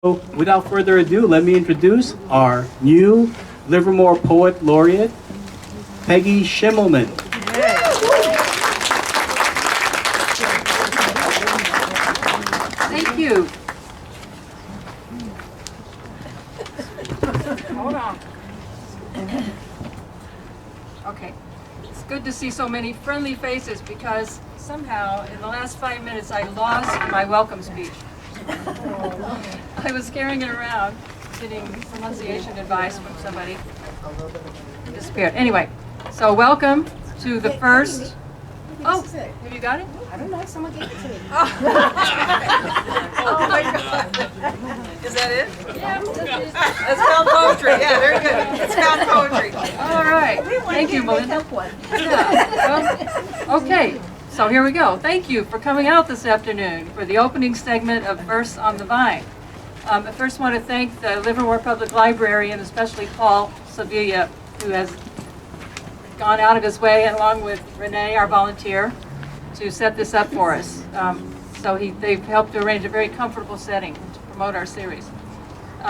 So without further ado, let me introduce our new Livermore Poet Laureate, Peggy Schimmelman. Thank you. Hold on. Okay. It's good to see so many friendly faces because somehow in the last 5 minutes I lost my welcome speech. I was carrying it around, getting pronunciation advice from somebody. It disappeared. Anyway, so welcome to the first. Oh, have you got it? I don't know. Someone gave it to me. Oh my God. Is that it? Yeah, It's found poetry. Yeah, very good. It's found poetry. all right. Thank you, Melinda. Yeah. Well, okay, so here we go. Thank you for coming out this afternoon for the opening segment of Verse on the Vine. I first want to thank the Livermore Public Library and especially Paul Sevilla, who has gone out of his way, along with Renee, our volunteer, to set this up for us. They've helped to arrange a very comfortable setting to promote our series.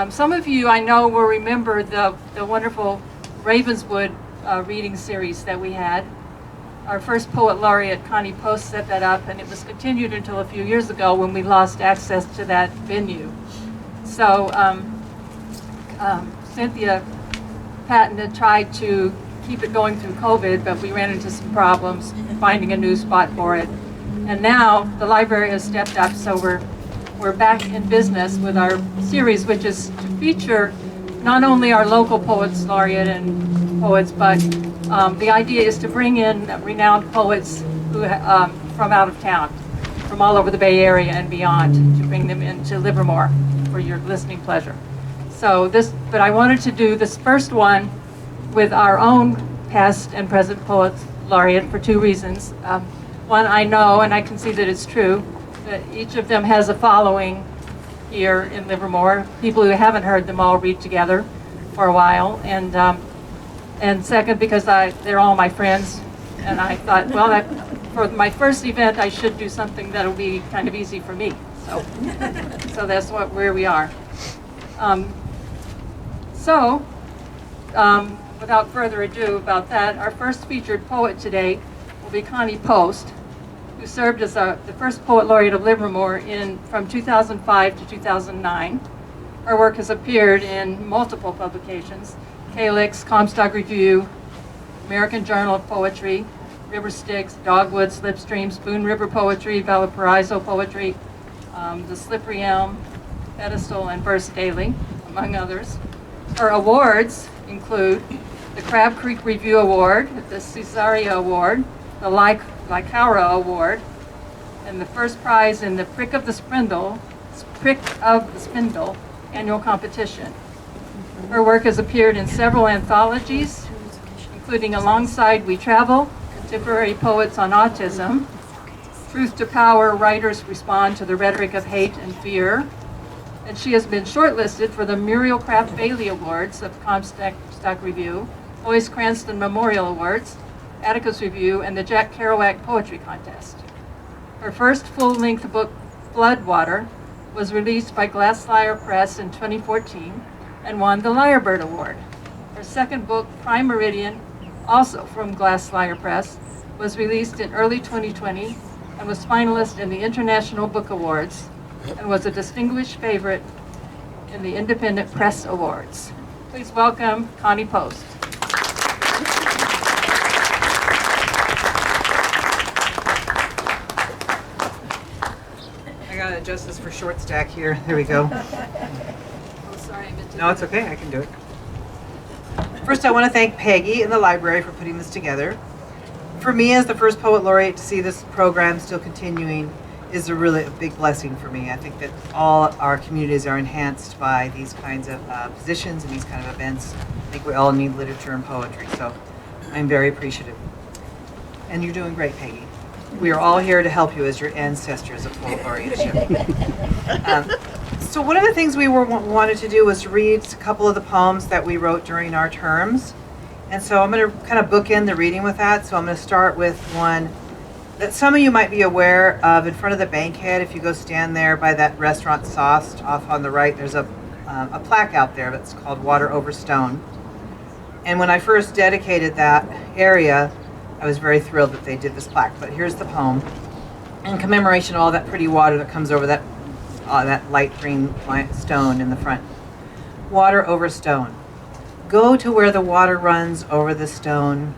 Some of you I know will remember the wonderful Ravenswood reading series that we had. Our first poet laureate, Connie Post, set that up, and it was continued until a few years ago when we lost access to that venue. So Cynthia Patton had tried to keep it going through COVID, but we ran into some problems finding a new spot for it. And now the library has stepped up, so we're back in business with our series, which is to feature not only our local poets laureate and poets, but the idea is to bring in renowned poets who from out of town, from all over the Bay Area and beyond, to bring them into Livermore for your listening pleasure. But I wanted to do this first one with our own past and present poets laureate for two reasons. One, I know, and I can see that it's true, that each of them has a following here in Livermore. People who haven't heard them all read together for a while, and second, because they're all my friends, and I thought, well, for my first event, I should do something that'll be kind of easy for me. So that's where we are. Without further ado about that, our first featured poet today will be Connie Post, who served as the first poet laureate of Livermore from 2005 to 2009. Her work has appeared in multiple publications: Calyx, Comstock Review, American Journal of Poetry, River Styx, Dogwood, Slipstream, Boone River Poetry, Valparaiso Poetry, The Slippery Elm, Pedestal, and Verse Daily, among others. Her awards include the Crab Creek Review Award, the Cesaria Award, the Lycaura Award, and the first prize in the Prick of the Spindle annual competition. Her work has appeared in several anthologies, including Alongside We Travel, Contemporary Poets on Autism, Truth to Power, Writers Respond to the Rhetoric of Hate and Fear, and she has been shortlisted for the Muriel Craft Bailey Awards of Comstock Review, Boyce Cranston Memorial Awards, Atticus Review, and the Jack Kerouac Poetry Contest. Her first full-length book, Floodwater, was released by Glasslyre Press in 2014 and won the Lyrebird Award. Her second book, Prime Meridian, also from Glasslyre Press, was released in early 2020 and was finalist in the International Book Awards and was a distinguished favorite in the Independent Press Awards. Please welcome Connie Post. I gotta adjust this for short stack here. There we go. Oh, sorry, I meant to. No, it's okay. I can do it. First, I want to thank Peggy and the library for putting this together. For me, as the first poet laureate, to see this program still continuing is a big blessing for me. I think that all our communities are enhanced by these kinds of positions and these kind of events. I think we all need literature and poetry, so I'm very appreciative. And you're doing great, Peggy. We are all here to help you as your ancestors of poet laureateship. So one of the things we wanted to do was to read a couple of the poems that we wrote during our terms. And so I'm going to kind of bookend the reading with that. So I'm going to start with one that some of you might be aware of. In front of the Bankhead, if you go stand there by that restaurant Sauced off on the right, there's a plaque out there that's called Water Over Stone. And when I first dedicated that area, I was very thrilled that they did this plaque. But here's the poem in commemoration of all that pretty water that comes over that light green stone in the front. Water over stone. Go to where the water runs over the stone,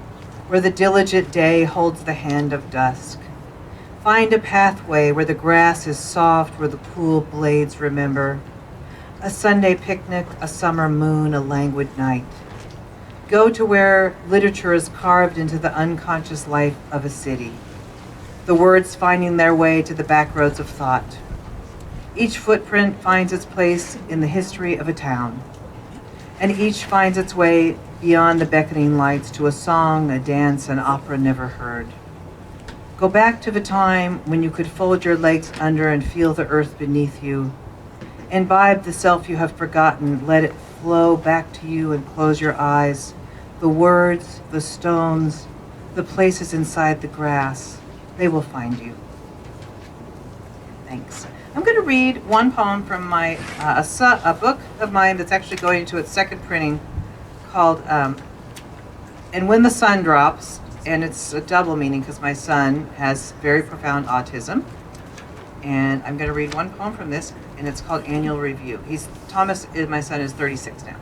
where the diligent day holds the hand of dusk. Find a pathway where the grass is soft, where the pool blades remember. A Sunday picnic, a summer moon, a languid night. Go to where literature is carved into the unconscious life of a city, the words finding their way to the back roads of thought. Each footprint finds its place in the history of a town, and each finds its way beyond the beckoning lights to a song, a dance, an opera never heard. Go back to the time when you could fold your legs under and feel the earth beneath you. Imbibe the self you have forgotten, let it flow back to you and close your eyes. The words, the stones, the places inside the grass, they will find you. Thanks. I'm going to read one poem from my a book of mine that's actually going into its second printing called And When the Sun Drops, and it's a double meaning because my son has very profound autism. And I'm going to read one poem from this, and it's called Annual Review. Thomas, my son, is 36 now.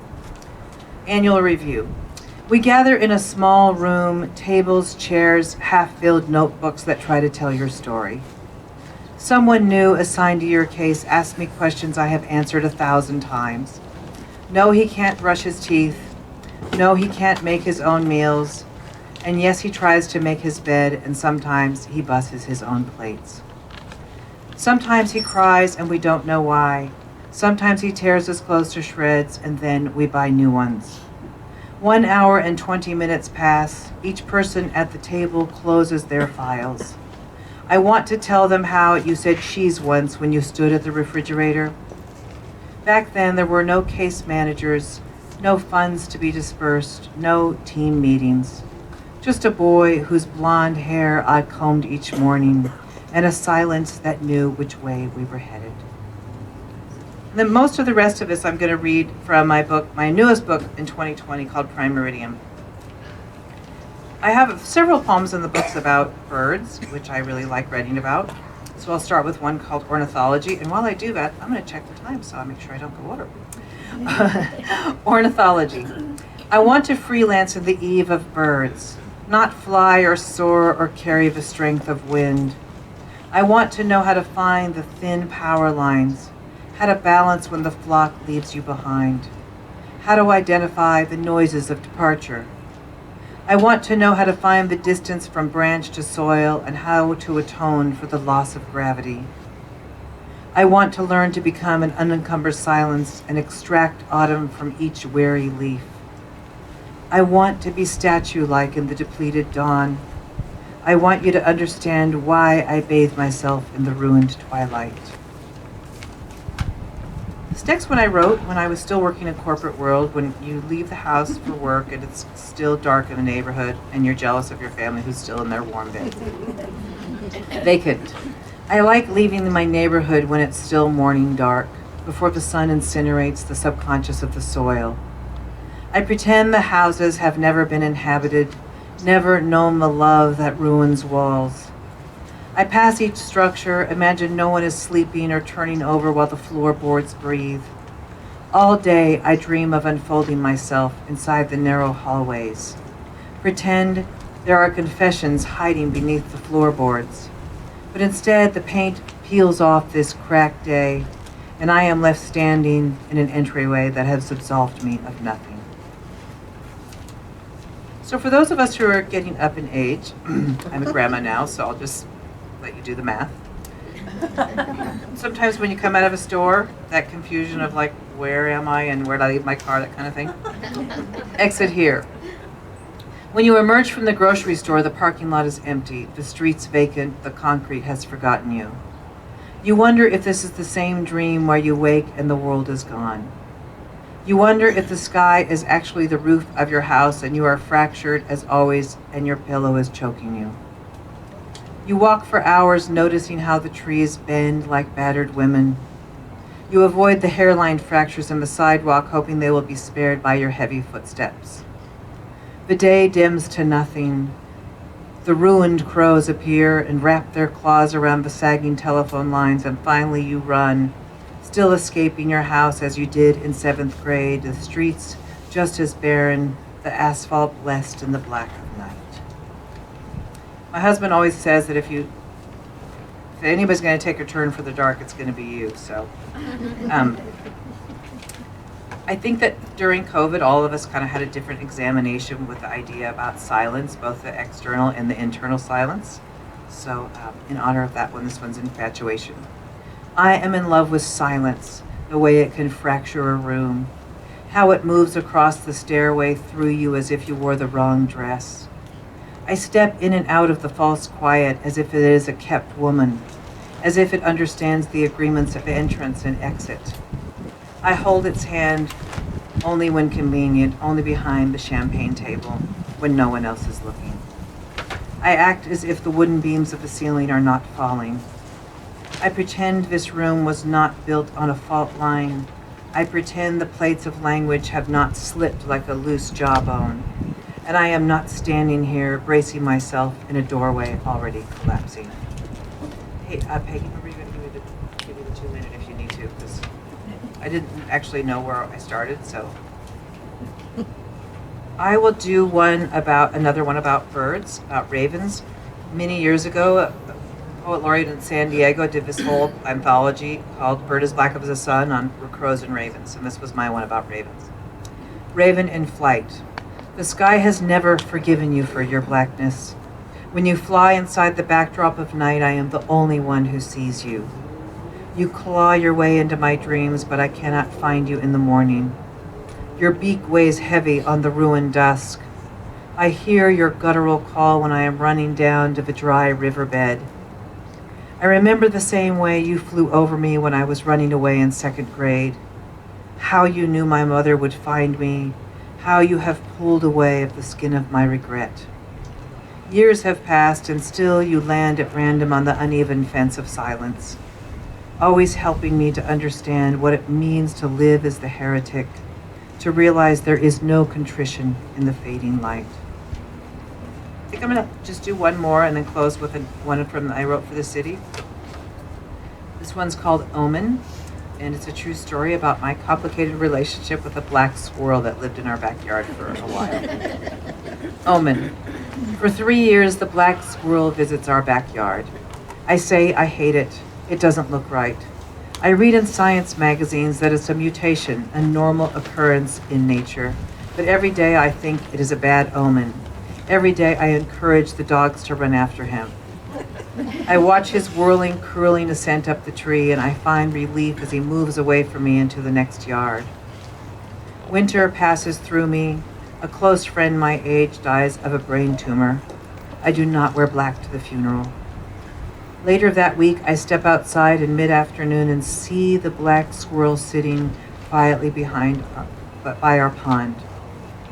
Annual Review. We gather in a small room, tables, chairs, half-filled notebooks that try to tell your story. Someone new assigned to your case asked me questions I have answered 1,000 times. No, he can't brush his teeth. No, he can't make his own meals. And yes, he tries to make his bed, and sometimes he busses his own plates. Sometimes he cries and we don't know why. Sometimes he tears his clothes to shreds and then we buy new ones. 1 hour and 20 minutes pass. Each person at the table closes their files. I want to tell them how you said cheese once when you stood at the refrigerator. Back then there were no case managers, no funds to be dispersed, no team meetings. Just a boy whose blonde hair I combed each morning, and a silence that knew which way we were headed. And then most of the rest of this I'm going to read from my book, my newest book in 2020 called Prime Meridian. I have several poems in the books about birds, which I really like writing about. So I'll start with one called Ornithology. And while I do that, I'm going to check the time so I'll make sure I don't go over. Ornithology. I want to freelance in the eve of birds, not fly or soar or carry the strength of wind. I want to know how to find the thin power lines, how to balance when the flock leaves you behind, how to identify the noises of departure. I want to know how to find the distance from branch to soil and how to atone for the loss of gravity. I want to learn to become an unencumbered silence and extract autumn from each weary leaf. I want to be statue-like in the depleted dawn. I want you to understand why I bathe myself in the ruined twilight. This next one I wrote when I was still working in corporate world, when you leave the house for work and it's still dark in the neighborhood and you're jealous of your family who's still in their warm bed. Vacant. I like leaving my neighborhood when it's still morning dark, before the sun incinerates the subconscious of the soil. I pretend the houses have never been inhabited, never known the love that ruins walls. I pass each structure, imagine no one is sleeping or turning over while the floorboards breathe. All day I dream of unfolding myself inside the narrow hallways. Pretend there are confessions hiding beneath the floorboards. But instead the paint peels off this cracked day, and I am left standing in an entryway that has absolved me of nothing. So for those of us who are getting up in age, I'm a grandma now, so I'll just let you do the math. Sometimes when you come out of a store, that confusion of like, where am I and where did I leave my car, that kind of thing. Exit here. When you emerge from the grocery store, the parking lot is empty, the streets vacant, the concrete has forgotten you. You wonder if this is the same dream where you wake and the world is gone. You wonder if the sky is actually the roof of your house and you are fractured as always and your pillow is choking you. You walk for hours noticing how the trees bend like battered women. You avoid the hairline fractures in the sidewalk, hoping they will be spared by your heavy footsteps. The day dims to nothing. The ruined crows appear and wrap their claws around the sagging telephone lines, and finally you run, still escaping your house as you did in 7th grade, the streets just as barren, the asphalt blessed in the black of night. My husband always says that if anybody's going to take a turn for the dark, it's going to be you. So I think that during COVID, all of us kind of had a different examination with the idea about silence, both the external and the internal silence. So in honor of that one, this one's infatuation. I am in love with silence, the way it can fracture a room, how it moves across the stairway through you as if you wore the wrong dress. I step in and out of the false quiet as if it is a kept woman, as if it understands the agreements of entrance and exit. I hold its hand only when convenient, only behind the champagne table, when no one else is looking. I act as if the wooden beams of the ceiling are not falling. I pretend this room was not built on a fault line. I pretend the plates of language have not slipped like a loose jawbone. And I am not standing here bracing myself in a doorway already collapsing. Hey, Peggy, remember you're going to give me the 2-minute if you need to, because I didn't actually know where I started, so. I will do another one about birds, about ravens. Many years ago, a poet laureate in San Diego did this whole anthology called Bird as Black as the Sun on crows and ravens, and this was my one about ravens. Raven in flight. The sky has never forgiven you for your blackness. When you fly inside the backdrop of night, I am the only one who sees you. You claw your way into my dreams, but I cannot find you in the morning. Your beak weighs heavy on the ruined dusk. I hear your guttural call when I am running down to the dry riverbed. I remember the same way you flew over me when I was running away in 2nd grade. How you knew my mother would find me. How you have pulled away of the skin of my regret. Years have passed, and still you land at random on the uneven fence of silence, always helping me to understand what it means to live as the heretic, to realize there is no contrition in the fading light. I think I'm going to just do one more and then close with one from I wrote for the city. This one's called Omen. And it's a true story about my complicated relationship with a black squirrel that lived in our backyard for a while. Omen. For 3 years, the black squirrel visits our backyard. I say I hate it. It doesn't look right. I read in science magazines that it's a mutation, a normal occurrence in nature. But every day I think it is a bad omen. Every day I encourage the dogs to run after him. I watch his whirling, curling ascent up the tree, and I find relief as he moves away from me into the next yard. Winter passes through me. A close friend my age dies of a brain tumor. I do not wear black to the funeral. Later that week, I step outside in mid-afternoon and see the black squirrel sitting quietly by our pond.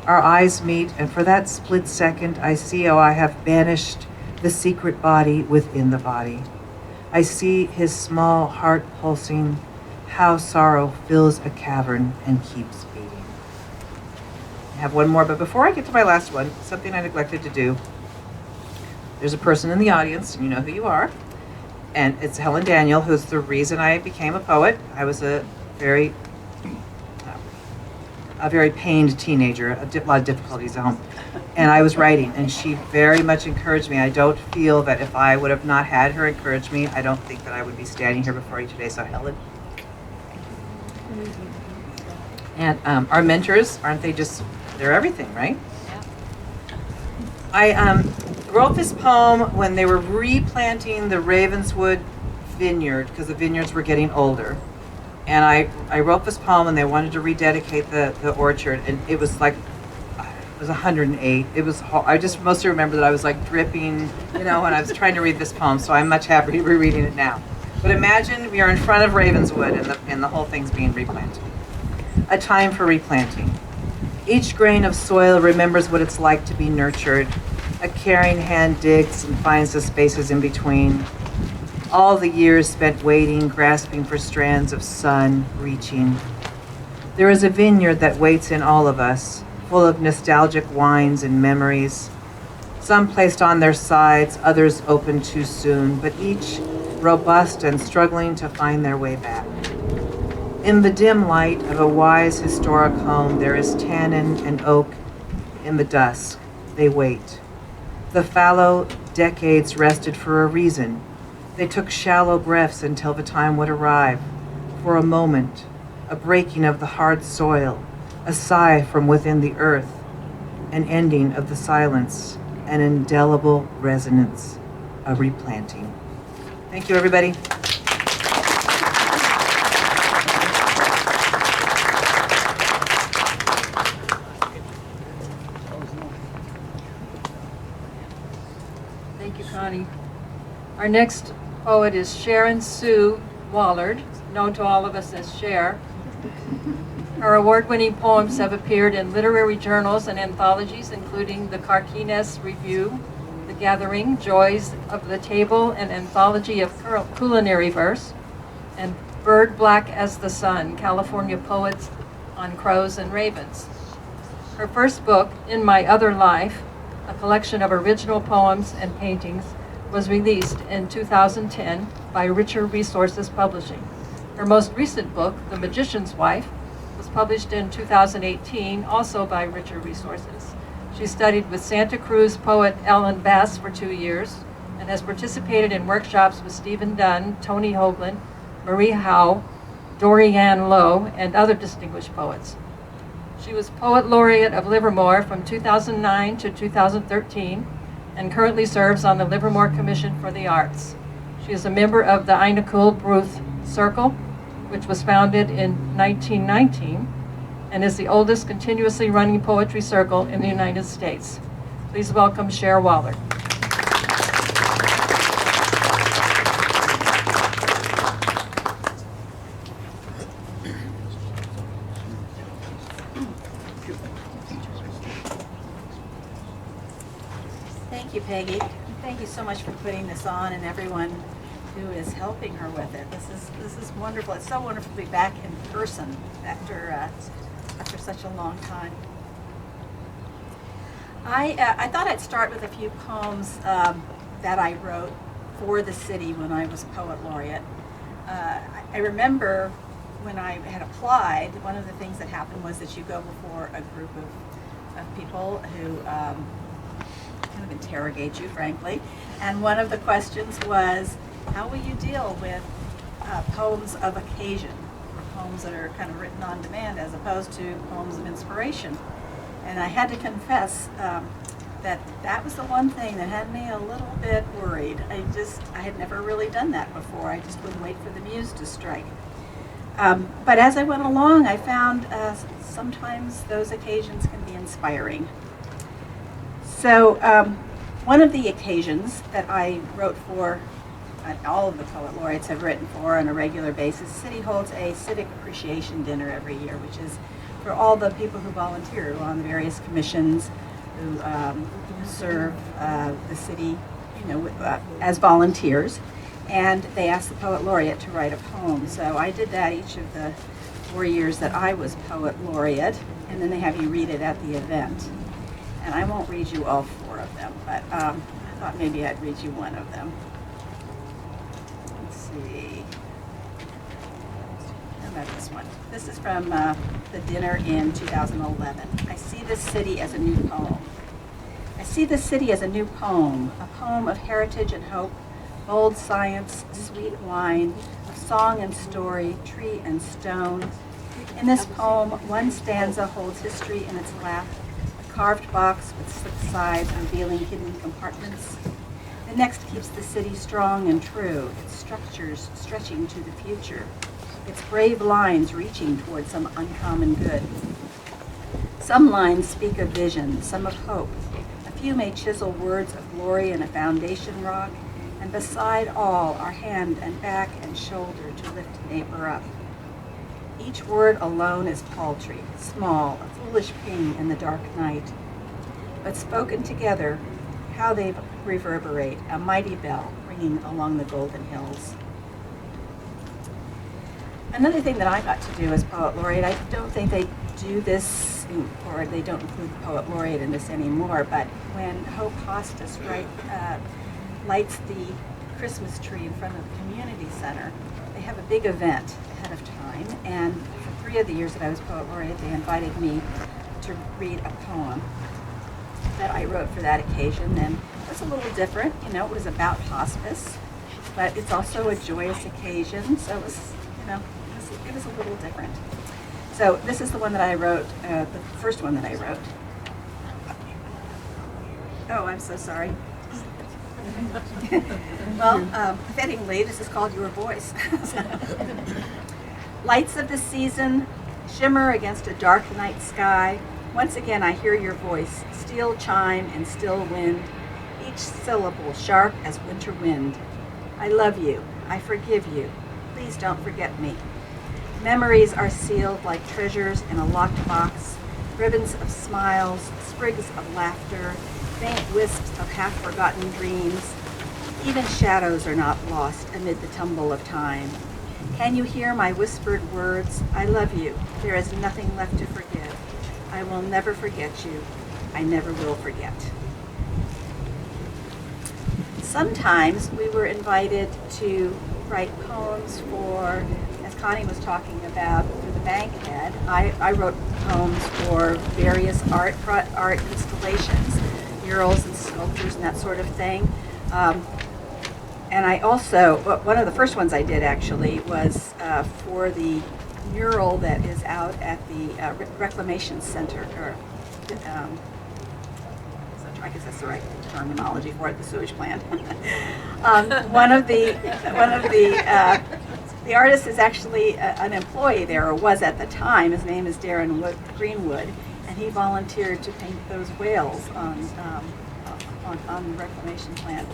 Our eyes meet, and for that split second, I see how I have banished the secret body within the body. I see his small heart pulsing, how sorrow fills a cavern and keeps beating. I have one more, but before I get to my last one, something I neglected to do. There's a person in the audience, and you know who you are, and it's Helen Daniel, who's the reason I became a poet. I was a very pained teenager, a lot of difficulties at home. And I was writing, and she very much encouraged me. I don't feel that if I would have not had her encourage me, I don't think that I would be standing here before you today. So Helen. And our mentors, aren't they just, they're everything, right? Yeah. I wrote this poem when they were replanting the Ravenswood vineyard, because the vineyards were getting older. And I wrote this poem, and they wanted to rededicate the orchard, and it was like, it was 108. It was. I just mostly remember that I was like dripping, when I was trying to read this poem. So I'm much happier rereading it now. But imagine we are in front of Ravenswood, and the whole thing's being replanted. A time for replanting. Each grain of soil remembers what it's like to be nurtured. A caring hand digs and finds the spaces in between. All the years spent waiting, grasping for strands of sun, reaching. There is a vineyard that waits in all of us, full of nostalgic wines and memories. Some placed on their sides, others opened too soon, but each robust and struggling to find their way back. In the dim light of a wise historic home, there is tannin and oak in the dusk. They wait. The fallow decades rested for a reason. They took shallow breaths until the time would arrive. For a moment, a breaking of the hard soil, a sigh from within the earth, an ending of the silence, an indelible resonance, a replanting. Thank you, everybody. Thank you, Connie. Our next poet is Sharon Sue Wollard, known to all of us as Cher. Her award-winning poems have appeared in literary journals and anthologies, including the Carquinez Review, The Gathering, Joys of the Table, an anthology of culinary verse, and Bird Black as the Sun, California Poets on Crows and Ravens. Her first book, In My Other Life, a collection of original poems and paintings, was released in 2010 by Richer Resources Publishing. Her most recent book, The Magician's Wife, was published in 2018, also by Richer Resources. She studied with Santa Cruz poet Ellen Bass for 2 years and has participated in workshops with Stephen Dunn, Tony Hoagland, Marie Howe, Dorianne Lowe, and other distinguished poets. She was Poet Laureate of Livermore from 2009 to 2013 and currently serves on the Livermore Commission for the Arts. She is a member of the Ina Cool Bruth Circle, which was founded in 1919 and is the oldest continuously running poetry circle in the United States. Please welcome Cher Wollard. Thank you, Peggy. Thank you so much for putting this on and everyone who is helping her with it. This is wonderful. It's so wonderful to be back in person after such a long time. I thought I'd start with a few poems that I wrote for the city when I was Poet Laureate. I remember when I had applied, one of the things that happened was that you go before a group of people who kind of interrogate you, frankly. And one of the questions was, how will you deal with poems of occasion, or poems that are kind of written on demand as opposed to poems of inspiration? And I had to confess that was the one thing that had me a little bit worried. I had never really done that before. I just would wait for the muse to strike. But as I went along, I found sometimes those occasions can be inspiring. So one of the occasions that I wrote for, all of the Poet Laureates have written for on a regular basis, the city holds a civic appreciation dinner every year, which is for all the people who volunteer on the various commissions who serve the city, as volunteers. And they asked the Poet Laureate to write a poem. So I did that each of the 4 years that I was Poet Laureate, and then they have you read it at the event. And I won't read you all 4 of them, but I thought maybe I'd read you one of them. Let's see. How about this one? This is from the dinner in 2011. I see this city as a new poem. I see this city as a new poem, a poem of heritage and hope, bold science, sweet wine, of song and story, tree and stone. In this poem, one stanza holds history in its lap, a carved box with slick sides revealing hidden compartments. The next keeps the city strong and true, its structures stretching to the future, its brave lines reaching toward some uncommon good. Some lines speak of vision, some of hope. A few may chisel words of glory in a foundation rock, and beside all are hand and back and shoulder to lift neighbor up. Each word alone is paltry, small, a foolish ping in the dark night. But spoken together, how they reverberate, a mighty bell ringing along the golden hills. Another thing that I got to do as Poet Laureate, I don't think they do this, or they don't include the Poet Laureate in this anymore, but when Hope Hostas lights the Christmas tree in front of the community center, they have a big event ahead of time, and for 3 of the years that I was Poet Laureate, they invited me to read a poem that I wrote for that occasion, and it was a little different. You know, it was about hospice, but it's also a joyous occasion, so it was, you know, it was a little different. So this is the one that I wrote, the first one that I wrote. Oh, I'm so sorry. Well, fittingly, this is called Your Voice. Lights of the season shimmer against a dark night sky. Once again, I hear your voice, steel chime and still wind, each syllable sharp as winter wind. I love you. I forgive you. Please don't forget me. Memories are sealed like treasures in a locked box, ribbons of smiles, sprigs of laughter, faint wisps of half-forgotten dreams. Even shadows are not lost amid the tumble of time. Can you hear my whispered words? I love you. There is nothing left to forgive. I will never forget you. I never will forget. Sometimes we were invited to write poems for, as Connie was talking about, for the Bankhead. I wrote poems for various art installations, murals and sculptures and that sort of thing. And I also, one of the first ones I did actually was for the mural that is out at the Reclamation Center, or I guess that's the right terminology for it, the sewage plant. One of the artist is actually an employee there, or was at the time. His name is Darren Greenwood, and he volunteered to paint those whales on the reclamation plant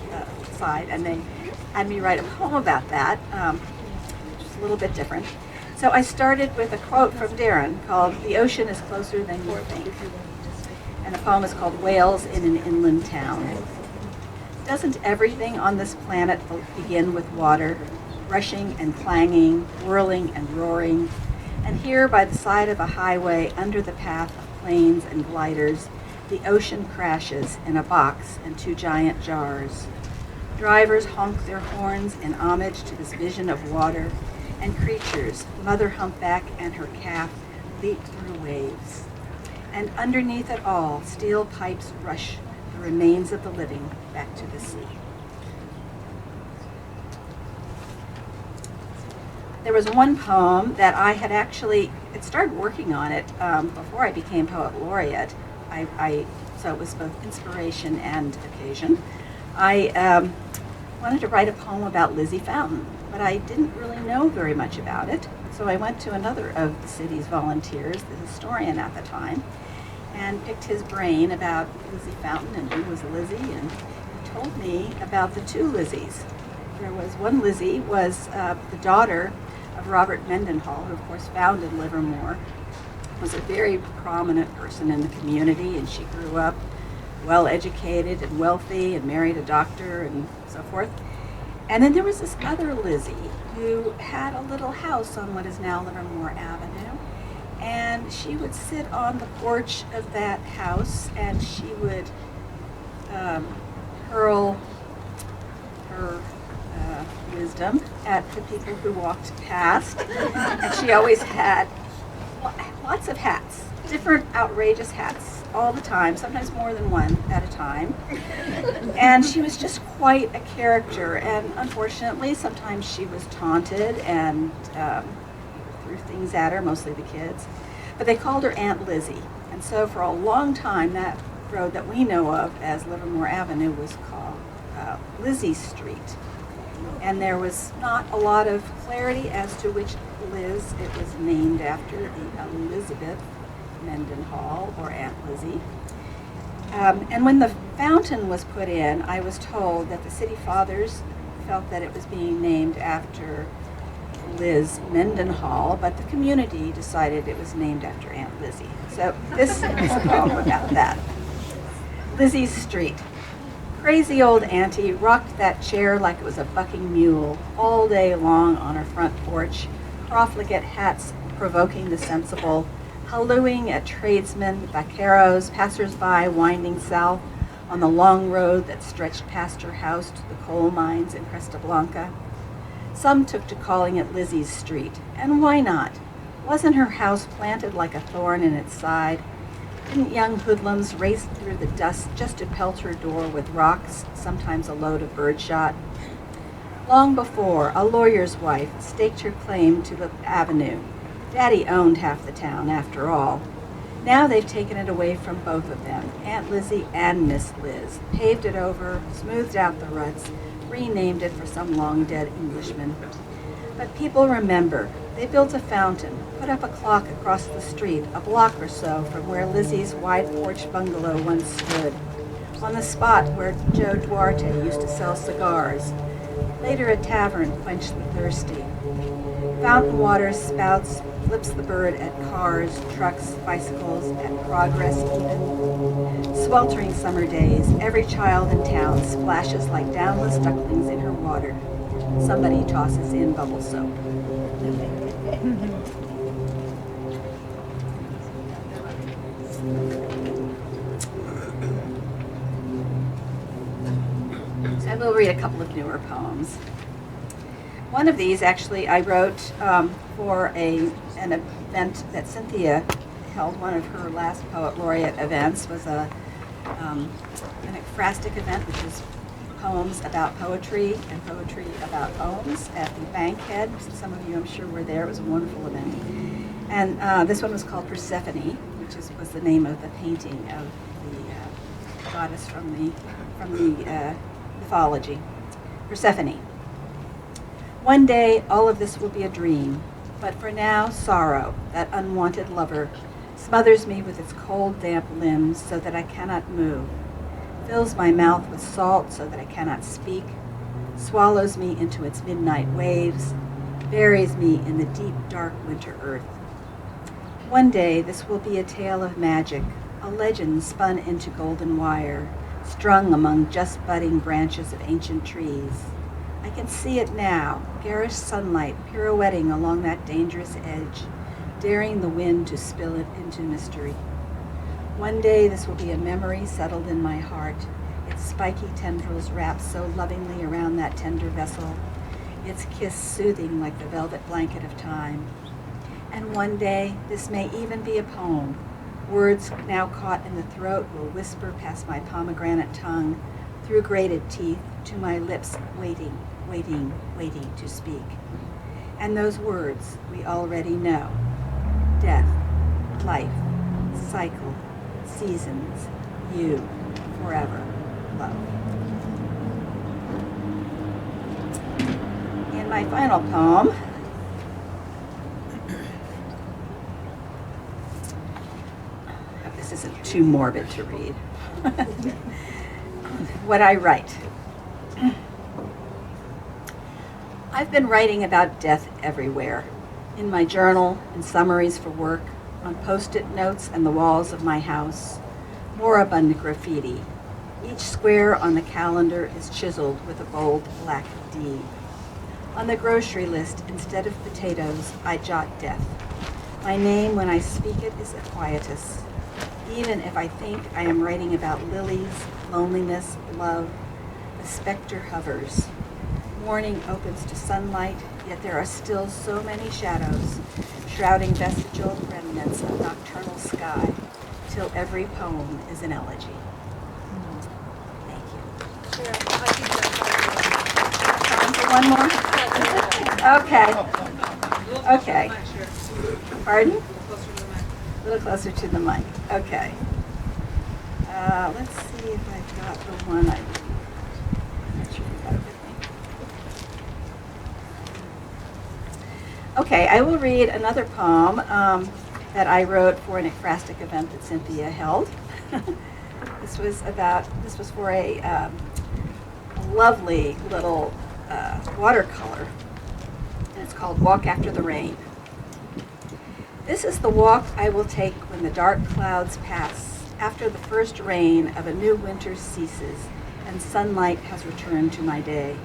side, and they had me write a poem about that, which is a little bit different. So I started with a quote from Darren called "The ocean is closer than you think," and the poem is called "Whales in an Inland Town." Doesn't everything on this planet begin with water, rushing and clanging, whirling and roaring? And here by the side of a highway, under the path of planes and gliders, the ocean crashes in a box and 2 giant jars. Drivers honk their horns in homage to this vision of water, and creatures, mother humpback and her calf, leap through waves. And underneath it all, steel pipes rush the remains of the living back to the sea. There was one poem that I had actually, started working on it before I became Poet Laureate. So it was both inspiration and occasion. I wanted to write a poem about Lizzie Fountain, but I didn't really know very much about it. So I went to another of the city's volunteers, the historian at the time, and picked his brain about Lizzie Fountain and who was Lizzie, and he told me about the 2 Lizzies. There was one Lizzie was the daughter of Robert Mendenhall, who of course founded Livermore, was a very prominent person in the community, and she grew up well educated and wealthy and married a doctor and so forth. And then there was this other Lizzie who had a little house on what is now Livermore Avenue, and she would sit on the porch of that house and she would hurl her wisdom at the people who walked past. And she always had lots of hats, different outrageous hats all the time, sometimes more than one at a time. And she was just quite a character, and unfortunately sometimes she was taunted and threw things at her, mostly the kids. But they called her Aunt Lizzie, and so for a long time that road that we know of as Livermore Avenue was called Lizzie Street. And there was not a lot of clarity as to which Liz it was named after, the Elizabeth Mendenhall or Aunt Lizzie. And when the fountain was put in, I was told that the city fathers felt that it was being named after Liz Mendenhall, but the community decided it was named after Aunt Lizzie. So this is a poem about that. Lizzie's Street. Crazy old auntie rocked that chair like it was a bucking mule all day long on her front porch, profligate hats provoking the sensible, hallooing at tradesmen, vaqueros, passers-by winding south on the long road that stretched past her house to the coal mines in Cresta Blanca. Some took to calling it Lizzie's Street, and why not? Wasn't her house planted like a thorn in its side? Didn't young hoodlums race through the dust just to pelt her door with rocks, sometimes a load of birdshot? Long before, a lawyer's wife staked her claim to the avenue. Daddy owned half the town, after all. Now they've taken it away from both of them, Aunt Lizzie and Miss Liz, paved it over, smoothed out the ruts, renamed it for some long-dead Englishman. But people remember. They built a fountain, put up a clock across the street, a block or so from where Lizzie's wide porch bungalow once stood, on the spot where Joe Duarte used to sell cigars. Later a tavern quenched the thirsty. Fountain water spouts, flips the bird at cars, trucks, bicycles, at progress even. Sweltering summer days, every child in town splashes like downless ducklings in her water. Somebody tosses in bubble soap. So I will read a couple of newer poems. One of these, actually, I wrote for an event that Cynthia held. One of her last Poet Laureate events was an ekphrastic event, which is poems about poetry and poetry about poems at the Bankhead. Some of you, I'm sure, were there. It was a wonderful event. And this one was called Persephone, which was the name of the painting of the goddess from the mythology. Persephone. One day, all of this will be a dream, but for now, sorrow, that unwanted lover, smothers me with its cold, damp limbs so that I cannot move, fills my mouth with salt so that I cannot speak, swallows me into its midnight waves, buries me in the deep, dark winter earth. One day, this will be a tale of magic, a legend spun into golden wire, strung among just budding branches of ancient trees. I can see it now, garish sunlight pirouetting along that dangerous edge, daring the wind to spill it into mystery. One day this will be a memory settled in my heart, its spiky tendrils wrapped so lovingly around that tender vessel, its kiss soothing like the velvet blanket of time. And one day this may even be a poem. Words now caught in the throat will whisper past my pomegranate tongue, through grated teeth, to my lips waiting, waiting, waiting to speak. And those words we already know. Death, life, cycle, seasons, you, forever, love. And my final poem, I hope this isn't too morbid to read. What I write. I've been writing about death everywhere, in my journal, in summaries for work, on Post-it notes and the walls of my house, moribund graffiti. Each square on the calendar is chiseled with a bold black D. On the grocery list, instead of potatoes, I jot death. My name when I speak it is a quietus. Even if I think I am writing about lilies, loneliness, love, the specter hovers. Morning opens to sunlight, yet there are still so many shadows, shrouding vestigial remnants of nocturnal sky, till every poem is an elegy. Thank you. Time for one more? Okay. Okay. Pardon? A little closer to the mic. Okay. Let's see if I've got the one I'm not sure if I got it with me. Okay, I will read another poem that I wrote for an ekphrastic event that Cynthia held. This was for a lovely little watercolor, and it's called Walk After the Rain. This is the walk I will take when the dark clouds pass, after the first rain of a new winter ceases, and sunlight has returned to my day.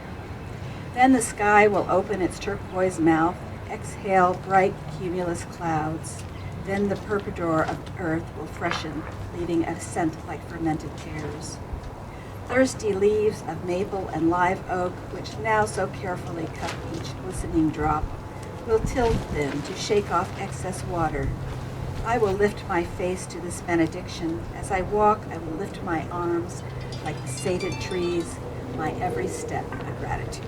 Then the sky will open its turquoise mouth, exhale bright cumulus clouds. Then the purpura of earth will freshen, leaving a scent like fermented pears. Thirsty leaves of maple and live oak, which now so carefully cup each glistening drop, will tilt then to shake off excess water. I will lift my face to this benediction. As I walk, I will lift my arms like the sated trees, my every step a gratitude.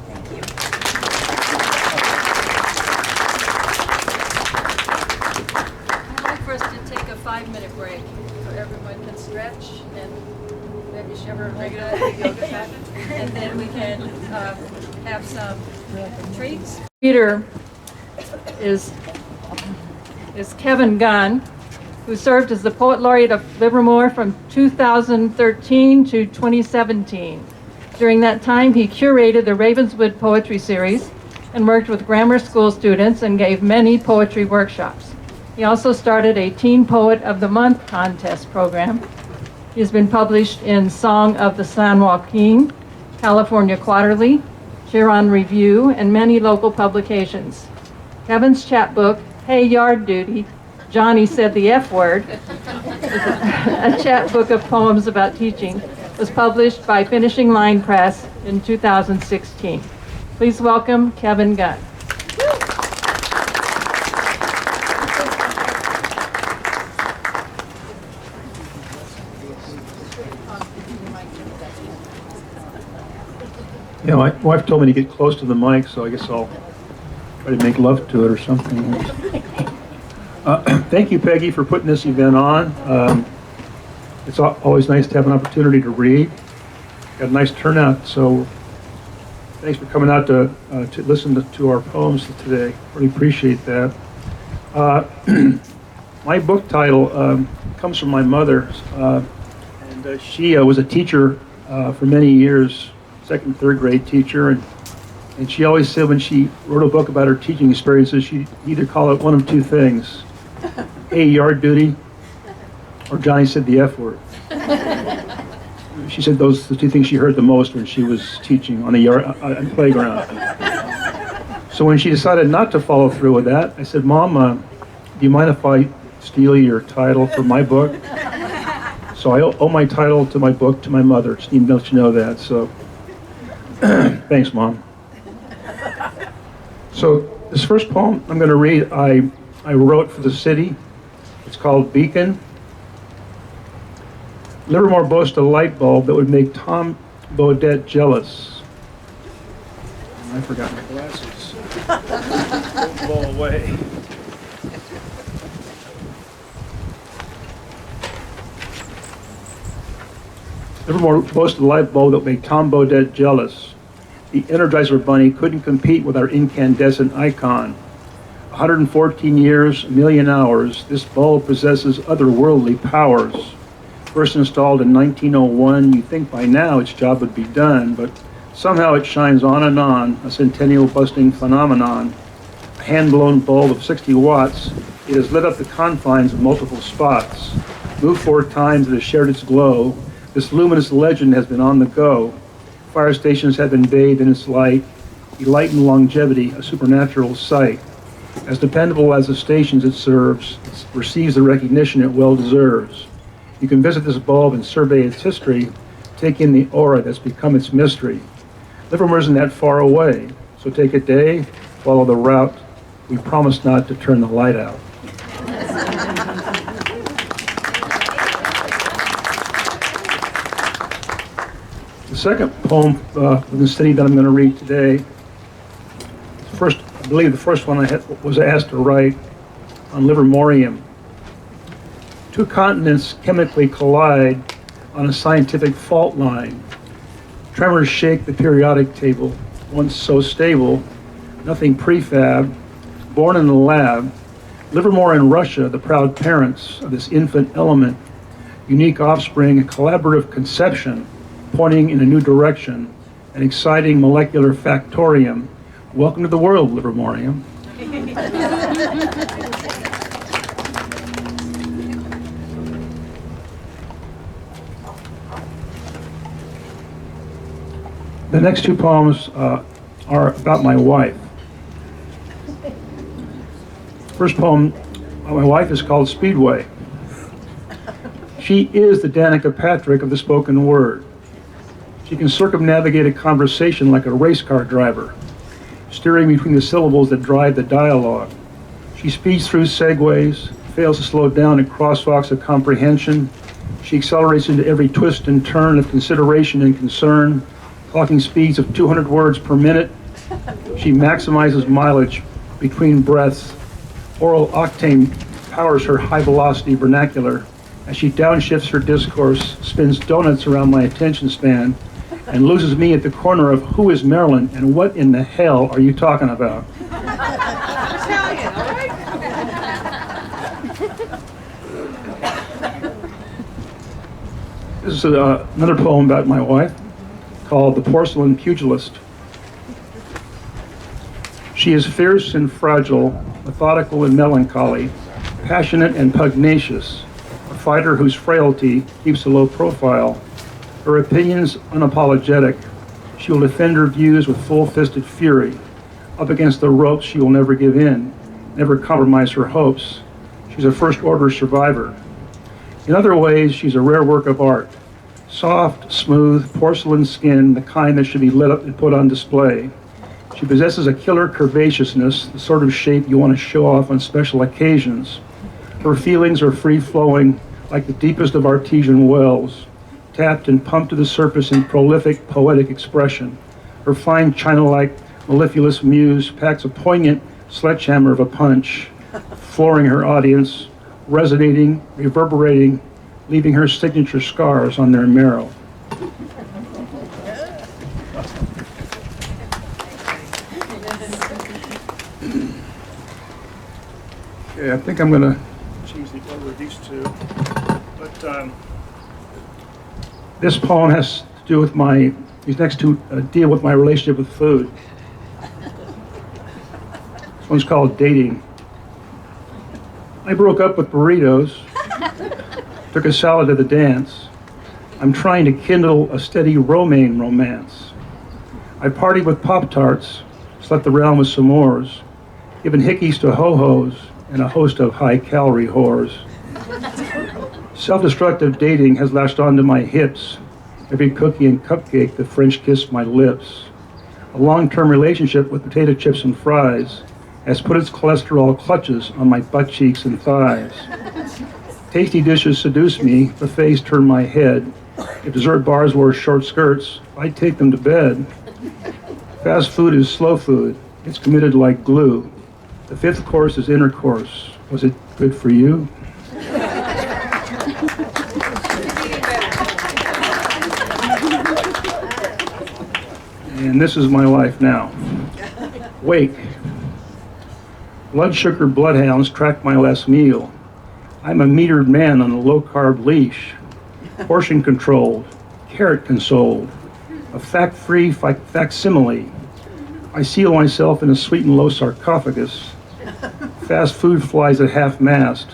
Thank you. I'd like for us to take a 5-minute break so everyone can stretch and maybe shiver a regular yoga session. And then we can have some treats. Peter is Kevin Gunn, who served as the Poet Laureate of Livermore from 2013 to 2017. During that time, he curated the Ravenswood Poetry Series and worked with grammar school students and gave many poetry workshops. He also started a Teen Poet of the Month contest program. He has been published in Song of the San Joaquin, California Quarterly, Chiron Review, and many local publications. Kevin's chapbook, Hey Yard Duty, Johnny Said the F Word, a chapbook of poems about teaching, was published by Finishing Line Press in 2016. Please welcome Kevin Gunn. Yeah, my wife told me to get close to the mic, so I guess I'll try to make love to it or something. Thank you, Peggy, for putting this event on. It's always nice to have an opportunity to read. Got a nice turnout, so thanks for coming out to listen to our poems today. Really appreciate that. My book title comes from my mother, and she was a teacher for many years, second and third grade teacher, and she always said when she wrote a book about her teaching experiences, she'd either call it one of two things: Hey, Yard Duty, or Johnny Said the F Word. She said those are the two things she heard the most when she was teaching on the playground. So when she decided not to follow through with that, I said, Mom, do you mind if I steal your title for my book? So I owe my title to my book to my mother. Just need to let you know that. So thanks, Mom. So this first poem I'm going to read, I wrote for the city. It's called Beacon. Livermore boasts a light bulb that would make Tom Bodett jealous. I forgot my glasses. Don't blow away. Livermore boasts a light bulb that would make Tom Bodett jealous. The Energizer Bunny couldn't compete with our incandescent icon. 114 years, a million hours, this bulb possesses otherworldly powers. First installed in 1901, you'd think by now its job would be done, but somehow it shines on, a centennial-busting phenomenon. A hand-blown bulb of 60 watts, it has lit up the confines of multiple spots. Moved 4 times, it has shared its glow. This luminous legend has been on the go. Fire stations have been bathed in its light. Enlightened longevity, a supernatural sight. As dependable as the stations it serves, it receives the recognition it well deserves. You can visit this bulb and survey its history, take in the aura that's become its mystery. Livermore isn't that far away, so take a day, follow the route. We promise not to turn the light out. The second poem from the city that I'm going to read today, I believe the first one I was asked to write on Livermorium. 2 continents chemically collide on a scientific fault line. Tremors shake the periodic table, once so stable, nothing prefab, born in the lab. Livermore and Russia, the proud parents of this infant element, unique offspring, a collaborative conception, pointing in a new direction, an exciting molecular factorium. Welcome to the world, Livermorium. The next two poems are about my wife. First poem about my wife is called Speedway. She is the Danica Patrick of the spoken word. She can circumnavigate a conversation like a race car driver, steering between the syllables that drive the dialogue. She speeds through segues, fails to slow down at crosswalks of comprehension. She accelerates into every twist and turn of consideration and concern, talking speeds of 200 words per minute. She maximizes mileage between breaths. Oral octane powers her high-velocity vernacular as she downshifts her discourse, spins donuts around my attention span, and loses me at the corner of who is Marilyn and what in the hell are you talking about? Italian, all right? This is another poem about my wife called The Porcelain Pugilist. She is fierce and fragile, methodical and melancholy, passionate and pugnacious, a fighter whose frailty keeps a low profile. Her opinions unapologetic. She will defend her views with full-fisted fury. Up against the ropes, she will never give in, never compromise her hopes. She's a first-order survivor. In other ways, she's a rare work of art. Soft, smooth, porcelain skin, the kind that should be lit up and put on display. She possesses a killer curvaceousness, the sort of shape you want to show off on special occasions. Her feelings are free-flowing, like the deepest of artesian wells, tapped and pumped to the surface in prolific, poetic expression. Her fine china-like, mellifluous muse packs a poignant sledgehammer of a punch, flooring her audience, resonating, reverberating, leaving her signature scars on their marrow. Okay, I think I'm going to change the order of these two. But this poem has to do with these next two deal with my relationship with food. This one's called Dating. I broke up with burritos, took a salad to the dance. I'm trying to kindle a steady romaine romance. I partied with Pop-Tarts, slept around with s'mores, given hickeys to ho-hos, and a host of high-calorie whores. Self-destructive dating has latched onto my hips, every cookie and cupcake that French kissed my lips. A long-term relationship with potato chips and fries has put its cholesterol clutches on my butt cheeks and thighs. Tasty dishes seduce me, buffets turn my head. If dessert bars wore short skirts, I'd take them to bed. Fast food is slow food. It's committed like glue. The fifth course is intercourse. Was it good for you? And this is my life now. Wake. Blood sugar bloodhounds track my last meal. I'm a metered man on a low-carb leash. Portion controlled, carrot consoled, a fact-free facsimile. I seal myself in a sweet and low sarcophagus. Fast food flies at half-mast.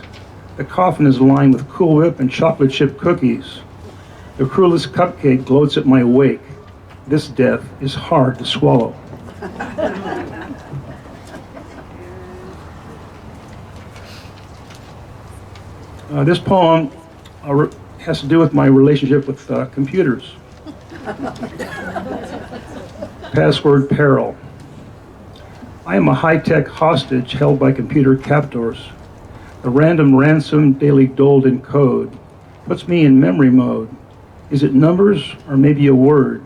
The coffin is lined with Cool Whip and chocolate chip cookies. The cruelest cupcake gloats at my wake. This death is hard to swallow. This poem has to do with my relationship with computers. Password peril. I am a high-tech hostage held by computer captors. The random ransom daily doled in code puts me in memory mode. Is it numbers or maybe a word?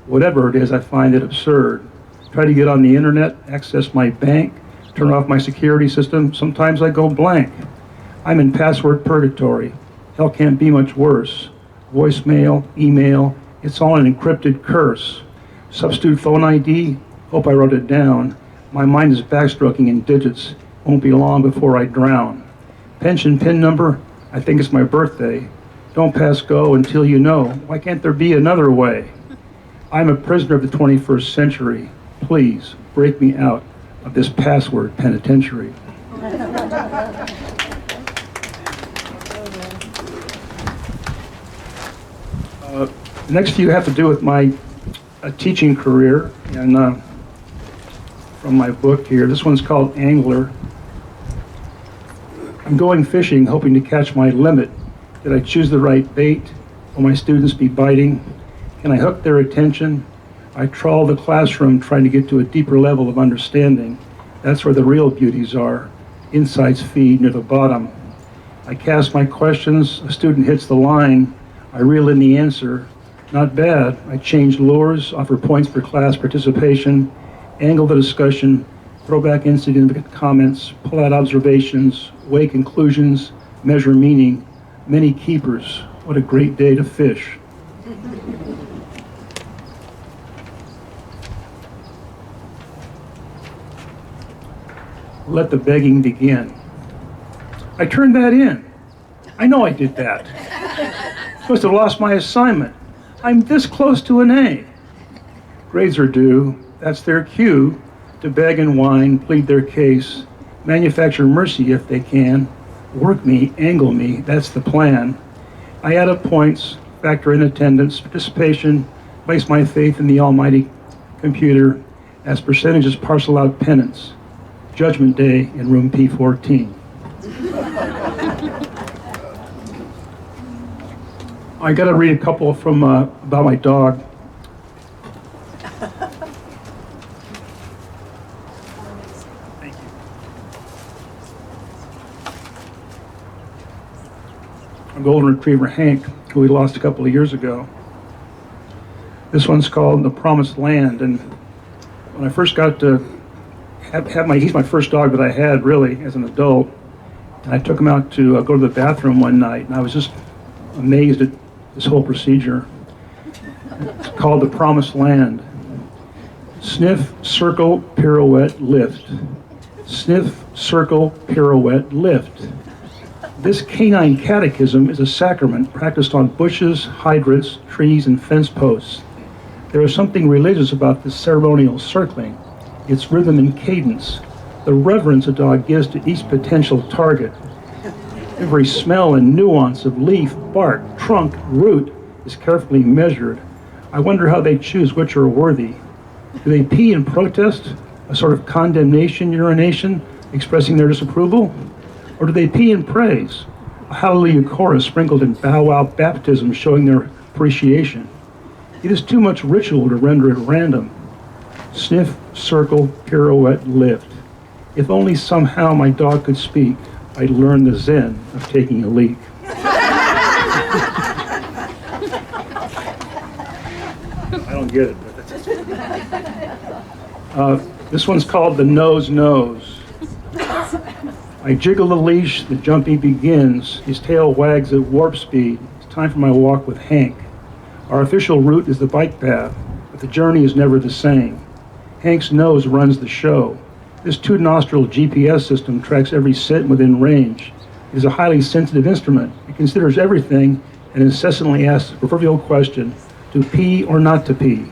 Whatever it is, I find it absurd. Try to get on the internet, access my bank, turn off my security system. Sometimes I go blank. I'm in password purgatory. Hell can't be much worse. Voicemail, email, it's all an encrypted curse. Substitute phone ID, hope I wrote it down. My mind is backstroking in digits, won't be long before I drown. Pension PIN number, I think it's my birthday. Don't pass go until you know. Why can't there be another way? I'm a prisoner of the 21st century. Please break me out of this password penitentiary. The next few have to do with my a teaching career, and from my book here, this one's called Angler. I'm going fishing, hoping to catch my limit. Did I choose the right bait? Will my students be biting? Can I hook their attention? I trawl the classroom trying to get to a deeper level of understanding. That's where the real beauties are. Insights feed near the bottom. I cast my questions, a student hits the line. I reel in the answer. Not bad. I change lures, offer points for class participation, angle the discussion, throw back insignificant comments, pull out observations, weigh conclusions, measure meaning. Many keepers. What a great day to fish. Let the begging begin. I turned that in. I know I did that. Must have lost my assignment. I'm this close to an A. Grades are due. That's their cue to beg and whine, plead their case, manufacture mercy if they can, work me, angle me, that's the plan. I add up points, factor in attendance, participation, place my faith in the almighty computer as percentages parcel out penance. Judgment Day in room P14. I got to read a couple from about my dog. Thank you. A golden retriever, Hank, who we lost a couple of years ago. This one's called The Promised Land, and when I first got to he's my first dog that I had really as an adult, and I took him out to go to the bathroom one night, and I was just amazed at this whole procedure. It's called The Promised Land. Sniff, circle, pirouette, lift. Sniff, circle, pirouette, lift. This canine catechism is a sacrament practiced on bushes, hydrants, trees, and fence posts. There is something religious about this ceremonial circling, its rhythm and cadence, the reverence a dog gives to each potential target. Every smell and nuance of leaf, bark, trunk, root is carefully measured. I wonder how they choose which are worthy. Do they pee in protest, a sort of condemnation urination, expressing their disapproval? Or do they pee in praise, a hallelujah chorus sprinkled in bow-wow baptism showing their appreciation? It is too much ritual to render it random. Sniff, circle, pirouette, lift. If only somehow my dog could speak, I'd learn the zen of taking a leak. I don't get it, but that's this one's called The Nose Nose. I jiggle the leash, the jumping begins. His tail wags at warp speed. It's time for my walk with Hank. Our official route is the bike path, but the journey is never the same. Hank's nose runs the show. This two-nostril GPS system tracks every scent within range. It is a highly sensitive instrument. It considers everything and incessantly asks the proverbial question, to pee or not to pee?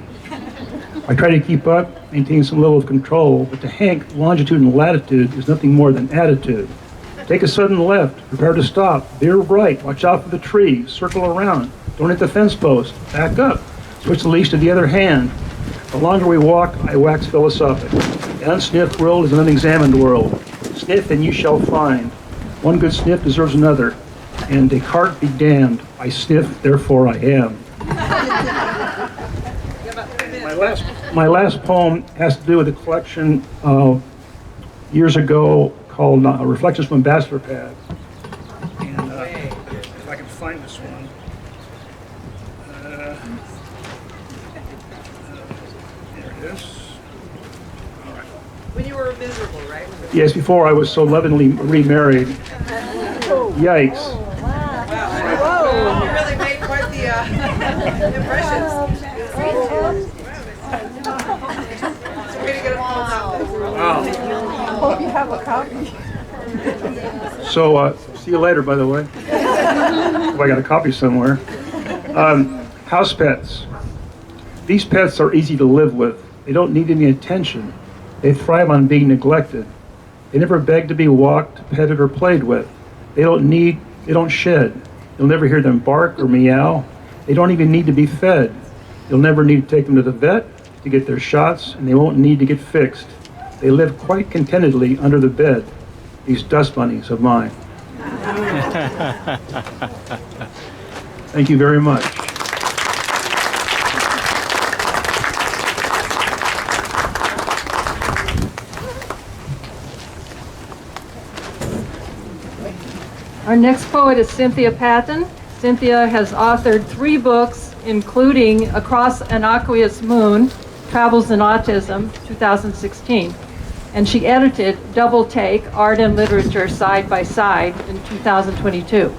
I try to keep up, maintain some level of control, but to Hank, longitude and latitude is nothing more than attitude. Take a sudden left, prepare to stop, veer right, watch out for the tree, circle around, don't hit the fence post, back up, switch the leash to the other hand. The longer we walk, I wax philosophic. The unsniffed world is an unexamined world. Sniff and you shall find. One good sniff deserves another. And Descartes be damned. I sniff, therefore I am. My last poem has to do with a collection years ago called Reflections from Bachelor Pad. And if I can find this one. There it is. When you were miserable, right? Yes, before I was so lovingly remarried. Yikes. Wow. You really made quite the impressions. Wow. Hope you have a copy. So, see you later, by the way. If I got a copy somewhere. House pets. These pets are easy to live with. They don't need any attention. They thrive on being neglected. They never beg to be walked, petted, or played with. They don't shed. You'll never hear them bark or meow. They don't even need to be fed. You'll never need to take them to the vet to get their shots, and they won't need to get fixed. They live quite contentedly under the bed, these dust bunnies of mine. Thank you very much. Our next poet is Cynthia Patton. Cynthia has authored 3 books, including Across an Aqueous Moon, Travels in Autism, 2016. And she edited Double Take, Art and Literature Side by Side in 2022.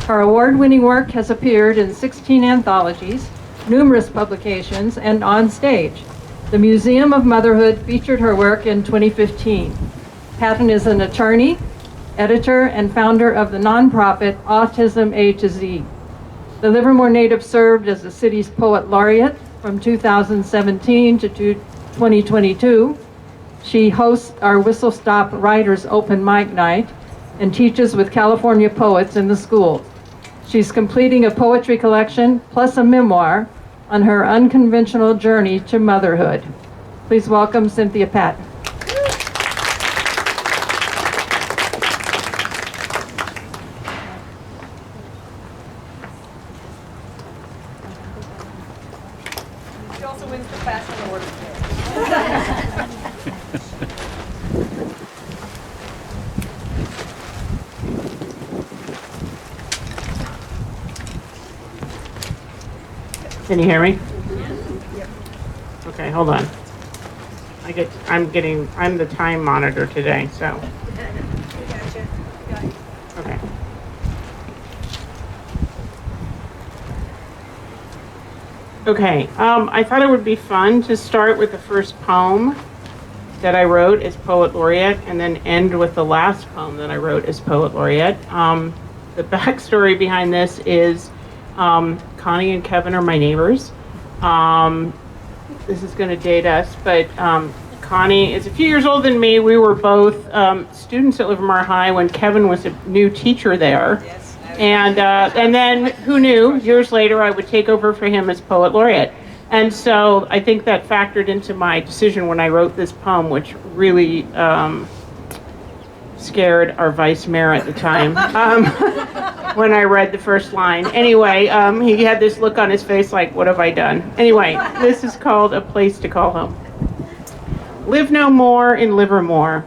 Her award-winning work has appeared in 16 anthologies, numerous publications, and on stage. The Museum of Motherhood featured her work in 2015. Patton is an attorney, editor, and founder of the nonprofit Autism A to Z. The Livermore native served as the city's Poet Laureate from 2017 to 2022. She hosts our Whistle Stop Writers Open Mic Night and teaches with California poets in the schools. She's completing a poetry collection plus a memoir on her unconventional journey to motherhood. Please welcome Cynthia Patton. She also wins the fashion award. Can you hear me? Okay, hold on. I'm the time monitor today, so. Okay. Okay, I thought it would be fun to start with the first poem that I wrote as Poet Laureate and then end with the last poem that I wrote as Poet Laureate. The backstory behind this is Connie and Kevin are my neighbors. This is going to date us, but Connie is a few years older than me. We were both students at Livermore High when Kevin was a new teacher there. Yes. And then, who knew, years later I would take over for him as Poet Laureate. And so I think that factored into my decision when I wrote this poem, which really scared our vice mayor at the time when I read the first line. Anyway, he had this look on his face like, what have I done? Anyway, this is called A Place to Call Home. Live no more in Livermore.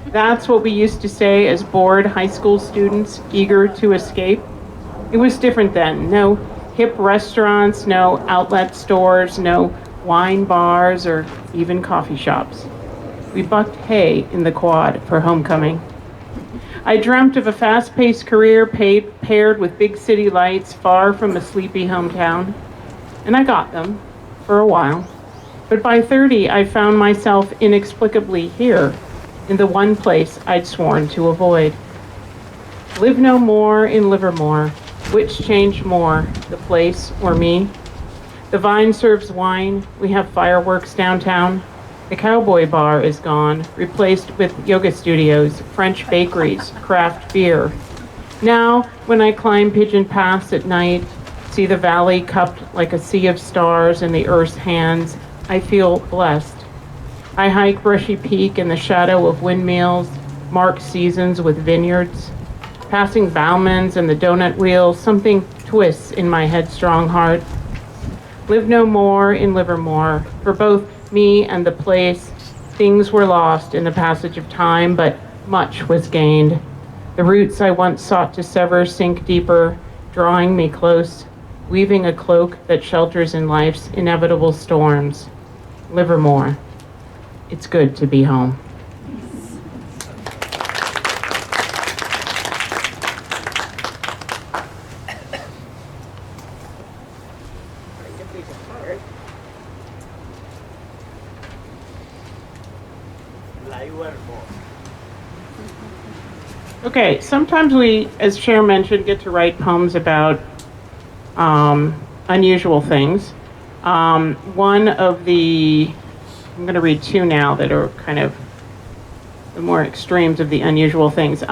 That's what we used to say as bored high school students eager to escape. It was different then. No hip restaurants, no outlet stores, no wine bars, or even coffee shops. We bucked hay in the quad for homecoming. I dreamt of a fast-paced career paired with big city lights far from a sleepy hometown. And I got them, for a while. But by 30, I found myself inexplicably here, in the one place I'd sworn to avoid. Live no more in Livermore. Which changed more, the place or me? The Vine serves wine. We have fireworks downtown. The Cowboy Bar is gone, replaced with yoga studios, French bakeries, craft beer. Now, when I climb Pigeon Pass at night, see the valley cupped like a sea of stars in the earth's hands, I feel blessed. I hike Brushy Peak in the shadow of windmills, mark seasons with vineyards. Passing Bauman's and the donut wheel, something twists in my headstrong heart. Live no more in Livermore. For both me and the place, things were lost in the passage of time, but much was gained. The roots I once sought to sever sink deeper, drawing me close, weaving a cloak that shelters in life's inevitable storms. Livermore. It's good to be home. Okay, sometimes we, as Cher mentioned, get to write poems about unusual things. One of the, I'm going to read 2 now that are kind of the more extremes of the unusual things.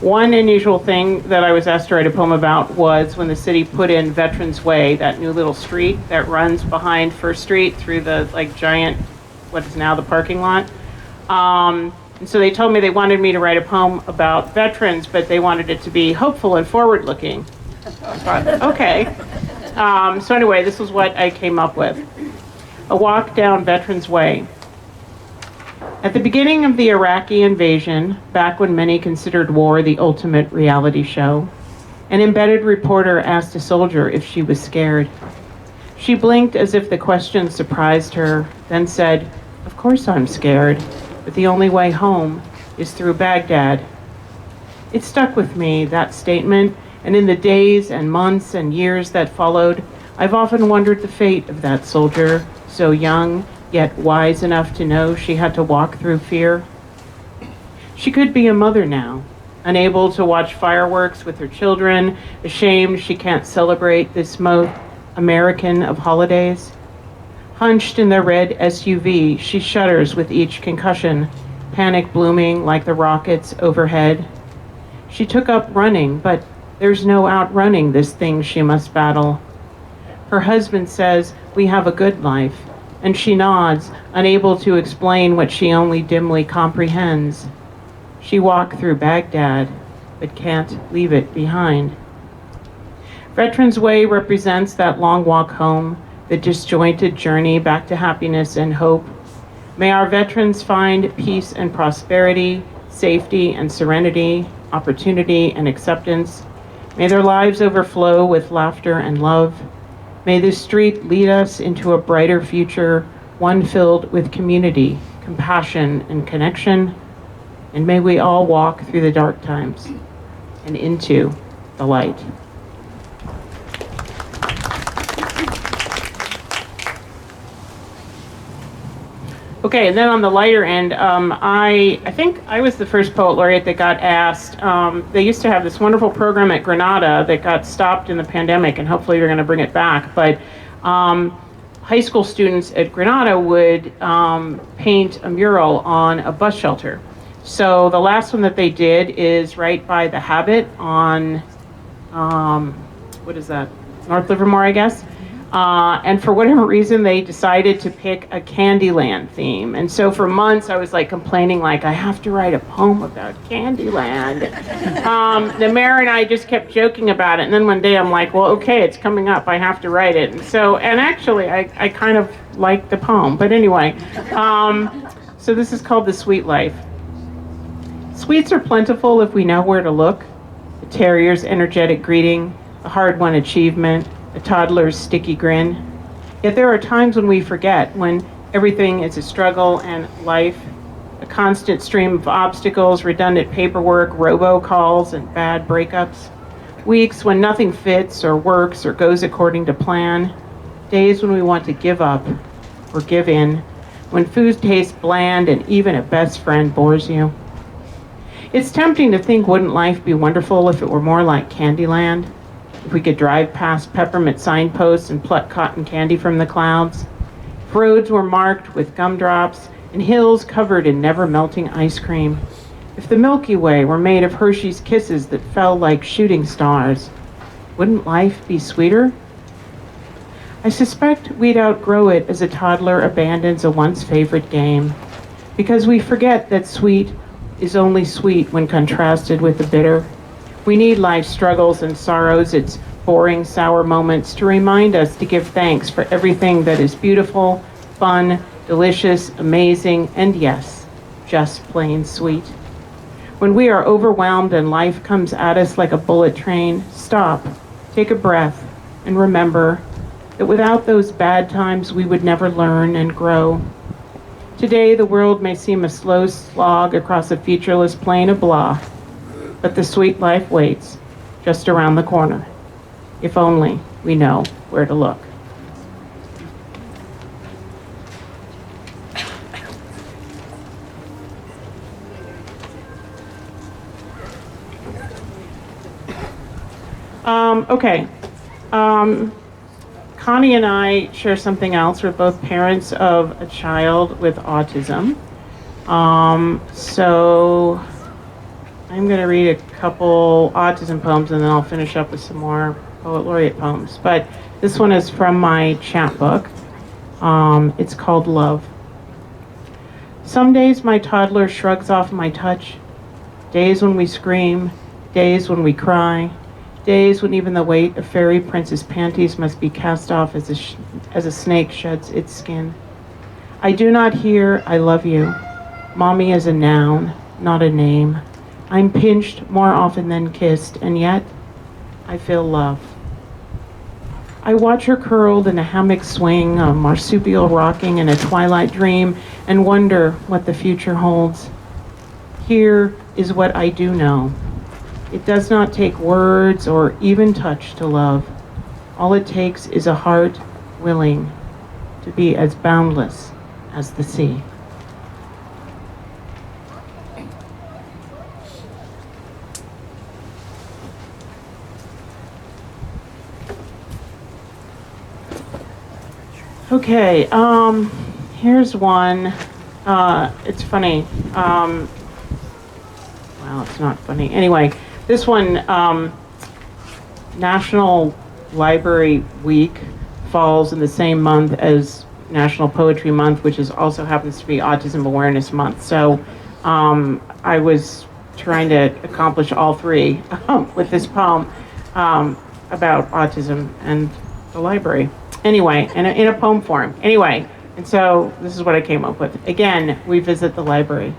One unusual thing that I was asked to write a poem about was when the city put in Veterans Way, that new little street that runs behind First Street through the like giant, what is now the parking lot. And so they told me they wanted me to write a poem about veterans, but they wanted it to be hopeful and forward-looking. I thought, okay. So anyway, this is what I came up with. A walk down Veterans Way. At the beginning of the Iraqi invasion, back when many considered war the ultimate reality show, an embedded reporter asked a soldier if she was scared. She blinked as if the question surprised her, then said, "Of course I'm scared, but the only way home is through Baghdad." It stuck with me, that statement, and in the days and months and years that followed, I've often wondered the fate of that soldier, so young, yet wise enough to know she had to walk through fear. She could be a mother now, unable to watch fireworks with her children, ashamed she can't celebrate this most American of holidays. Hunched in the red SUV, she shudders with each concussion, panic blooming like the rockets overhead. She took up running, but there's no outrunning this thing she must battle. Her husband says, "We have a good life," and she nods, unable to explain what she only dimly comprehends. She walked through Baghdad, but can't leave it behind. Veterans Way represents that long walk home, the disjointed journey back to happiness and hope. May our veterans find peace and prosperity, safety and serenity, opportunity and acceptance. May their lives overflow with laughter and love. May this street lead us into a brighter future, one filled with community, compassion, and connection. And may we all walk through the dark times and into the light. Okay, and then on the lighter end, I think I was the first poet laureate that got asked. They used to have this wonderful program at Granada that got stopped in the pandemic, and hopefully they're going to bring it back. But high school students at Granada would paint a mural on a bus shelter. So the last one that they did is right by the Habit on, what is that, North Livermore, I guess. And for whatever reason, they decided to pick a Candyland theme. And so for months, I was like complaining, like, I have to write a poem about Candyland. The mayor and I just kept joking about it. And then one day I'm like, well, okay, it's coming up. I have to write it. And actually, I kind of like the poem. But anyway, so this is called The Sweet Life. Sweets are plentiful if we know where to look. A terrier's energetic greeting, a hard-won achievement, a toddler's sticky grin. Yet there are times when we forget, when everything is a struggle and life, a constant stream of obstacles, redundant paperwork, robocalls, and bad breakups. Weeks when nothing fits or works or goes according to plan. Days when we want to give up or give in. When food tastes bland and even a best friend bores you. It's tempting to think, wouldn't life be wonderful if it were more like Candyland? If we could drive past peppermint signposts and pluck cotton candy from the clouds. If roads were marked with gumdrops and hills covered in never-melting ice cream. If the Milky Way were made of Hershey's kisses that fell like shooting stars. Wouldn't life be sweeter? I suspect we'd outgrow it as a toddler abandons a once favorite game. Because we forget that sweet is only sweet when contrasted with the bitter. We need life's struggles and sorrows, its boring, sour moments, to remind us to give thanks for everything that is beautiful, fun, delicious, amazing, and yes, just plain sweet. When we are overwhelmed and life comes at us like a bullet train, stop, take a breath, and remember that without those bad times, we would never learn and grow. Today, the world may seem a slow slog across a featureless plain of blah, but the sweet life waits just around the corner, if only we know where to look. Okay. Connie and I share something else. We're both parents of a child with autism. So I'm going to read a couple autism poems and then I'll finish up with some more Poet Laureate poems. But this one is from my chapbook. It's called Love. Some days my toddler shrugs off my touch. Days when we scream, days when we cry, days when even the weight of fairy prince's panties must be cast off as a snake sheds its skin. I do not hear I love you. Mommy is a noun, not a name. I'm pinched more often than kissed, and yet I feel love. I watch her curled in a hammock swing, a marsupial rocking in a twilight dream, and wonder what the future holds. Here is what I do know. It does not take words or even touch to love. All it takes is a heart willing to be as boundless as the sea. Okay, here's one. It's funny. Well, it's not funny. Anyway, this one, National Library Week falls in the same month as National Poetry Month, which also happens to be Autism Awareness Month. So I was trying to accomplish all three with this poem about autism and the library. Anyway, in a poem form. Anyway, and so this is what I came up with. Again, we visit the library.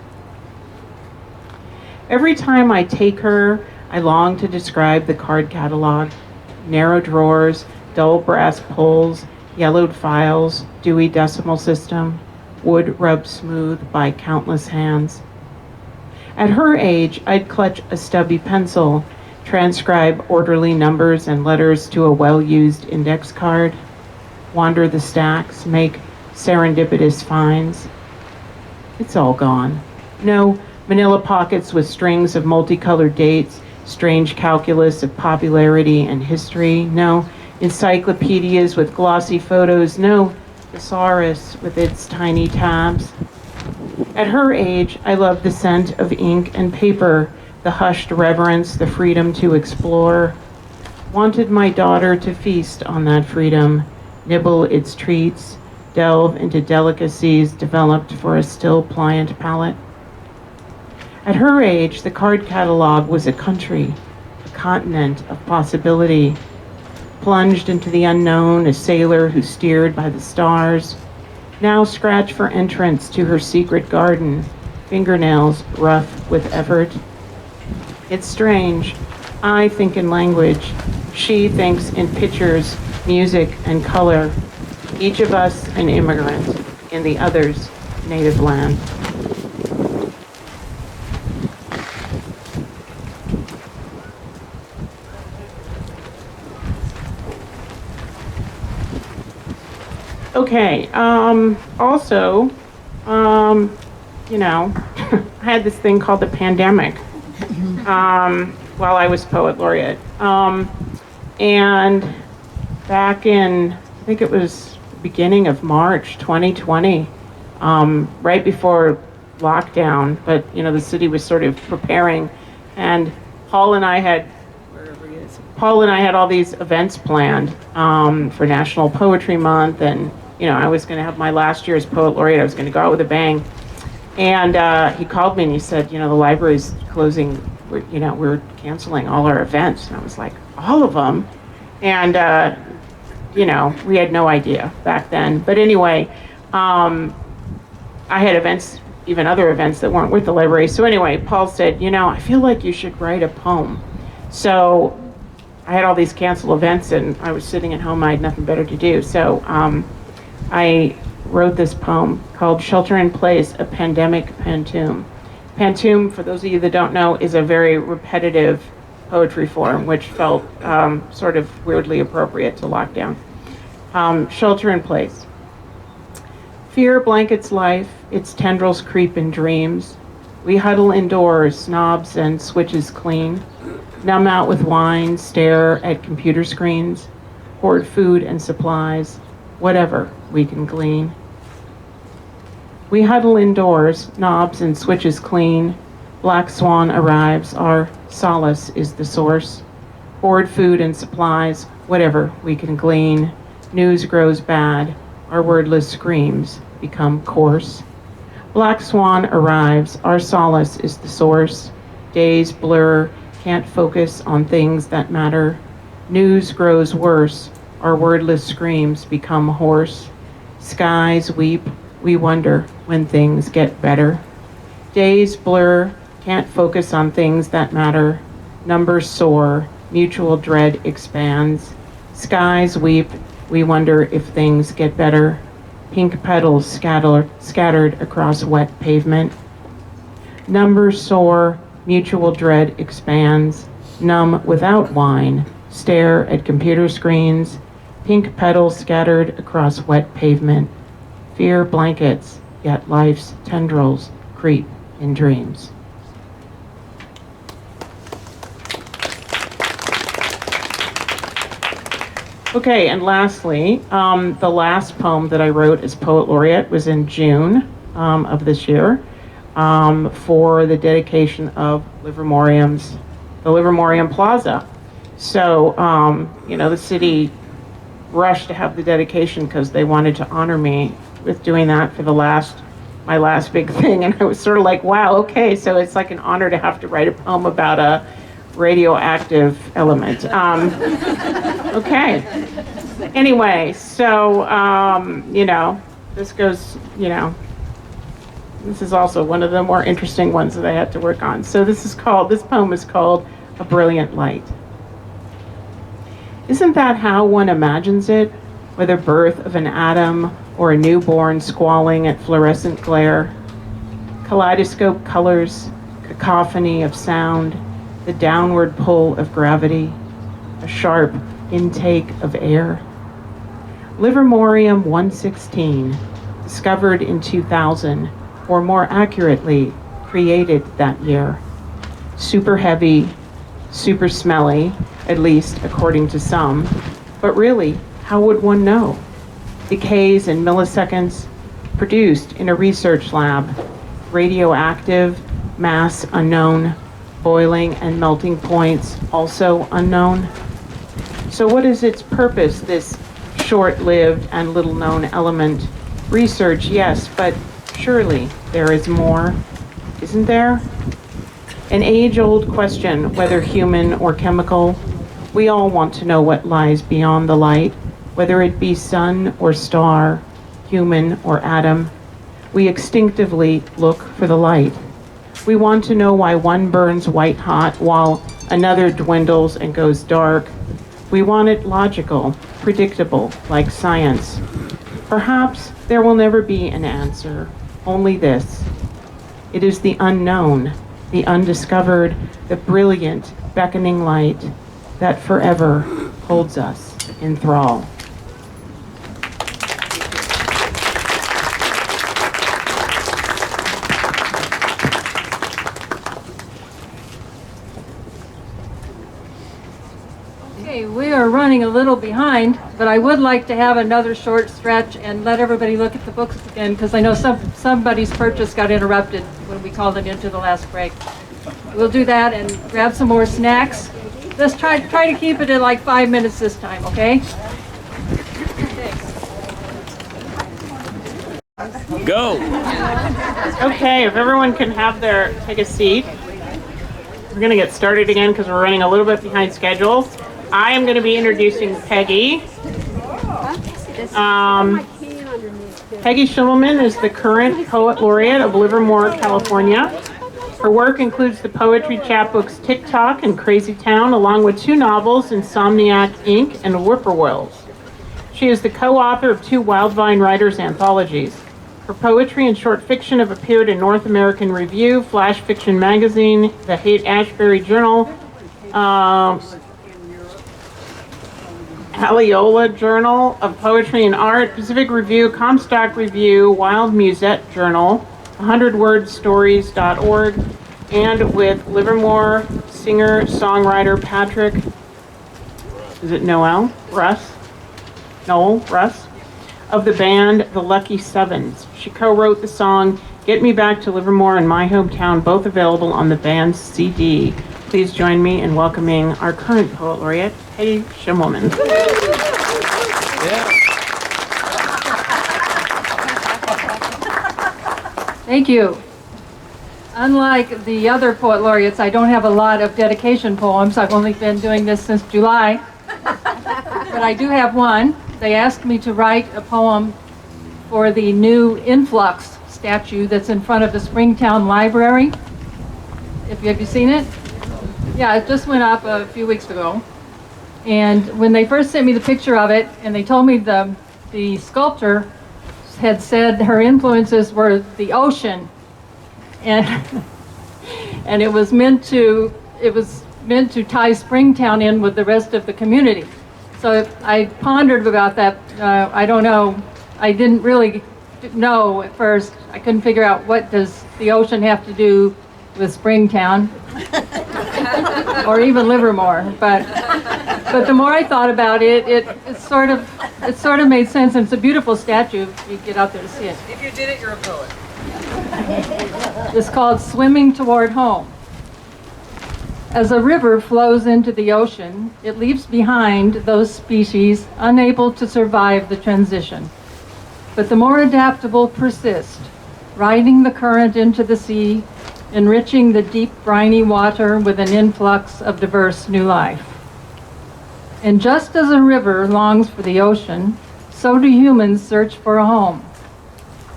Every time I take her, I long to describe the card catalog. Narrow drawers, dull brass pulls, yellowed files, dewy decimal system, wood rubbed smooth by countless hands. At her age, I'd clutch a stubby pencil, transcribe orderly numbers and letters to a well-used index card, wander the stacks, make serendipitous finds. It's all gone. No manila pockets with strings of multicolored dates, strange calculus of popularity and history. No encyclopedias with glossy photos. No thesaurus with its tiny tabs. At her age, I loved the scent of ink and paper, the hushed reverence, the freedom to explore. Wanted my daughter to feast on that freedom, nibble its treats, delve into delicacies developed for a still pliant palate. At her age, the card catalog was a country, a continent of possibility. Plunged into the unknown, a sailor who steered by the stars. Now scratch for entrance to her secret garden, fingernails rough with effort. It's strange. I think in language. She thinks in pictures, music, and color. Each of us an immigrant in the other's native land. Okay, also, I had this thing called the pandemic while I was Poet Laureate. And back in, I think it was beginning of March 2020, right before lockdown, but the city was sort of preparing, and Paul and I had all these events planned for National Poetry Month, and I was going to have my last year as Poet Laureate. I was going to go out with a bang, and he called me and he said, the library's closing. We're canceling all our events. And I was like, all of them? And we had no idea back then. But anyway, I had events, even other events that weren't with the library. So anyway, Paul said, I feel like you should write a poem. So I had all these canceled events and I was sitting at home. I had nothing better to do. So I wrote this poem called Shelter in Place, a Pandemic Pantoum. Pantoum, for those of you that don't know, is a very repetitive poetry form, which felt sort of weirdly appropriate to lockdown. Shelter in place. Fear blankets life, its tendrils creep in dreams. We huddle indoors, snobs and switches clean. Numb out with wine, stare at computer screens. Hoard food and supplies, whatever we can glean. We huddle indoors, knobs and switches clean. Black swan arrives, our solace is the source. Board food and supplies, whatever we can glean. News grows bad, our wordless screams become coarse. Black swan arrives, our solace is the source. Days blur, can't focus on things that matter. News grows worse, our wordless screams become hoarse. Skies weep, we wonder when things get better. Days blur, can't focus on things that matter. Numbers soar, mutual dread expands. Skies weep, we wonder if things get better. Pink petals scattered across wet pavement. Numbers soar, mutual dread expands. Numb without wine, stare at computer screens. Pink petals scattered across wet pavement. Fear blankets, yet life's tendrils creep in dreams. Okay, and lastly, the last poem that I wrote as Poet Laureate was in June of this year for the dedication of the Livermorium Plaza. So, the city rushed to have the dedication because they wanted to honor me with doing that for my last big thing. And I was sort of like, wow, okay, so it's like an honor to have to write a poem about a radioactive element. Okay. Anyway, so, this goes, this is also one of the more interesting ones that I had to work on. So this poem is called A Brilliant Light. Isn't that how one imagines it? Whether birth of an atom or a newborn squalling at fluorescent glare? Kaleidoscope colors, cacophony of sound, the downward pull of gravity, a sharp intake of air. Livermorium 116, discovered in 2000, or more accurately, created that year. Super heavy, super smelly, at least according to some, but really, how would one know? Decays in milliseconds, produced in a research lab, radioactive, mass unknown, boiling and melting points also unknown. So what is its purpose, this short-lived and little-known element? Research, yes, but surely there is more, isn't there? An age-old question, whether human or chemical. We all want to know what lies beyond the light, whether it be sun or star, human or atom. We instinctively look for the light. We want to know why one burns white hot while another dwindles and goes dark. We want it logical, predictable, like science. Perhaps there will never be an answer, only this. It is the unknown, the undiscovered, the brilliant, beckoning light that forever holds us in thrall. Okay, we are running a little behind, but I would like to have another short stretch and let everybody look at the books again, because I know somebody's purchase got interrupted when we called it into the last break. We'll do that and grab some more snacks. Let's try to keep it in like 5 minutes this time, okay? Thanks. Go! Okay, if everyone can take a seat. We're gonna get started again because we're running a little bit behind schedule. I am gonna be introducing Peggy. Peggy Schimmelman is the current Poet Laureate of Livermore, California. Her work includes the poetry chapbooks TikTok and Crazy Town, along with 2 novels, Insomniac Inc. and Whippoorwills. She is the co-author of 2 Wildvine Writers anthologies. Her poetry and short fiction have appeared in North American Review, Flash Fiction Magazine, the Haight-Ashbury Journal, Aliola Journal of Poetry and Art, Pacific Review, Comstock Review, Wild Musette Journal, 100wordstories.org, and with Livermore singer-songwriter Patrick, is it Noel Russ, of the band The Lucky Sevens. She co-wrote the song Get Me Back to Livermore and My Hometown, both available on the band's CD. Please join me in welcoming our current Poet Laureate, Peggy Schimmelman. Thank you. Unlike the other Poet Laureates, I don't have a lot of dedication poems. I've only been doing this since July. But I do have one. They asked me to write a poem for the new influx statue that's in front of the Springtown Library. Have you seen it? Yeah, it just went up a few weeks ago. And when they first sent me the picture of it, and they told me the sculptor had said her influences were the ocean, and it was meant to tie Springtown in with the rest of the community. So I pondered about that. I don't know. I didn't really know at first. I couldn't figure out what does the ocean have to do with Springtown or even Livermore. But the more I thought about it, it sort of made sense. And it's a beautiful statue if you get out there to see it. If you did it, you're a poet. It's called Swimming Toward Home. As a river flows into the ocean, it leaves behind those species unable to survive the transition. But the more adaptable persist, riding the current into the sea, enriching the deep briny water with an influx of diverse new life. And just as a river longs for the ocean, so do humans search for a home,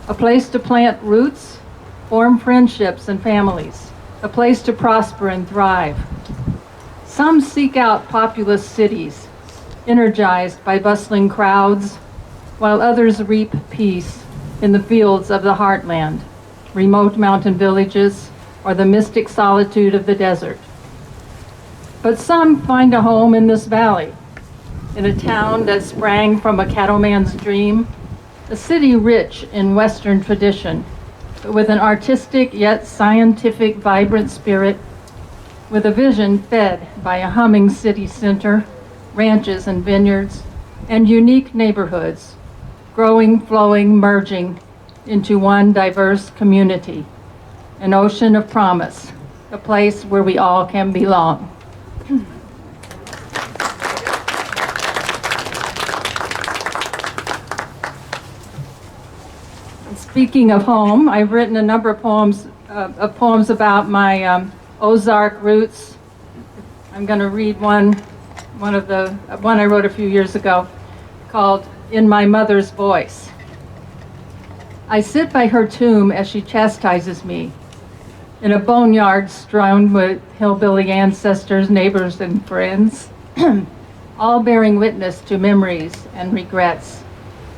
a place to plant roots, form friendships and families, a place to prosper and thrive. Some seek out populous cities, energized by bustling crowds, while others reap peace in the fields of the heartland, remote mountain villages, or the mystic solitude of the desert. But some find a home in this valley, in a town that sprang from a cattleman's dream, a city rich in Western tradition, but with an artistic yet scientific, vibrant spirit, with a vision fed by a humming city center, ranches and vineyards, and unique neighborhoods, growing, flowing, merging into one diverse community, an ocean of promise, a place where we all can belong. Speaking of home, I've written a number of poems about my Ozark roots. I'm going to read one I wrote a few years ago called In My Mother's Voice. I sit by her tomb as she chastises me, in a boneyard strewn with hillbilly ancestors, neighbors, and friends, all bearing witness to memories and regrets,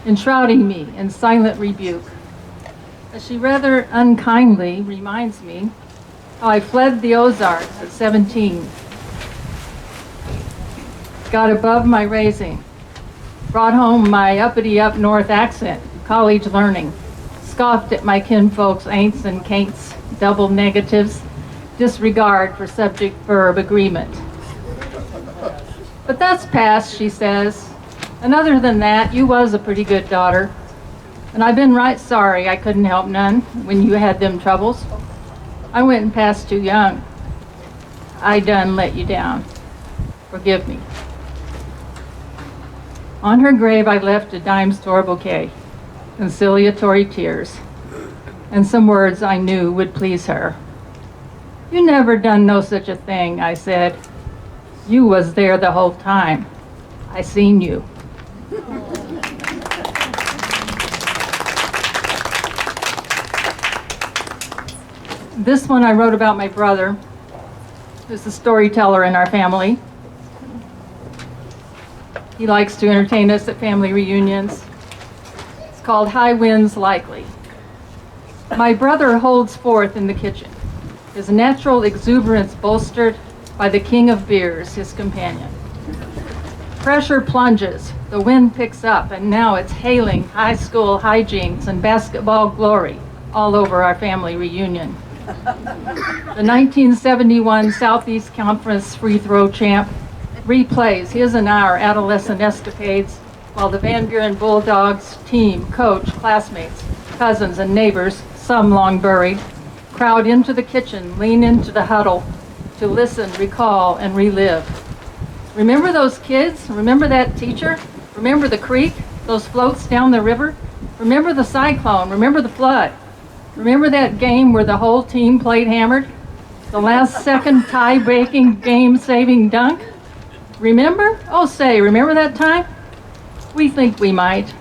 enshrouding me in silent rebuke. As she rather unkindly reminds me how I fled the Ozarks at 17, got above my raising, brought home my uppity up north accent, college learning, scoffed at my kinfolks' ain'ts and can'ts, double negatives, disregard for subject-verb agreement. But that's past, she says, and other than that, you was a pretty good daughter. And I've been right sorry I couldn't help none when you had them troubles. I went and passed too young. I done let you down. Forgive me. On her grave, I left a dime store bouquet, conciliatory tears, and some words I knew would please her. You never done no such a thing, I said. You was there the whole time. I seen you. This one I wrote about my brother, who's a storyteller in our family. He likes to entertain us at family reunions. It's called High Winds Likely. My brother holds forth in the kitchen, his natural exuberance bolstered by the king of beers, his companion. Pressure plunges, the wind picks up, and now it's hailing high school hijinks and basketball glory all over our family reunion. The 1971 Southeast Conference free throw champ replays his and our adolescent escapades while the Van Buren Bulldogs team, coach, classmates, cousins, and neighbors some long buried, crowd into the kitchen, lean into the huddle to listen, recall, and relive. Remember those kids? Remember that teacher? Remember the creek? Those floats down the river? Remember the cyclone? Remember the flood? Remember that game where the whole team played hammered? The last second tie-breaking, game-saving dunk? Remember? Oh, say, remember that time? We think we might.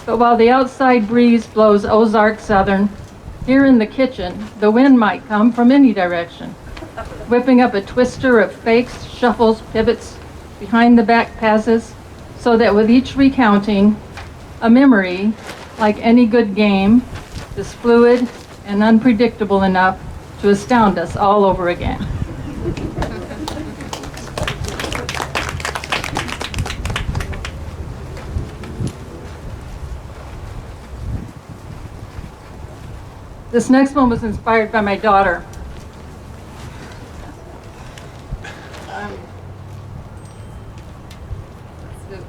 But while the outside breeze blows Ozark Southern, here in the kitchen, the wind might come from any direction, whipping up a twister of fakes, shuffles, pivots, behind the back passes, so that with each recounting, a memory, like any good game, is fluid and unpredictable enough to astound us all over again. This next one was inspired by my daughter. It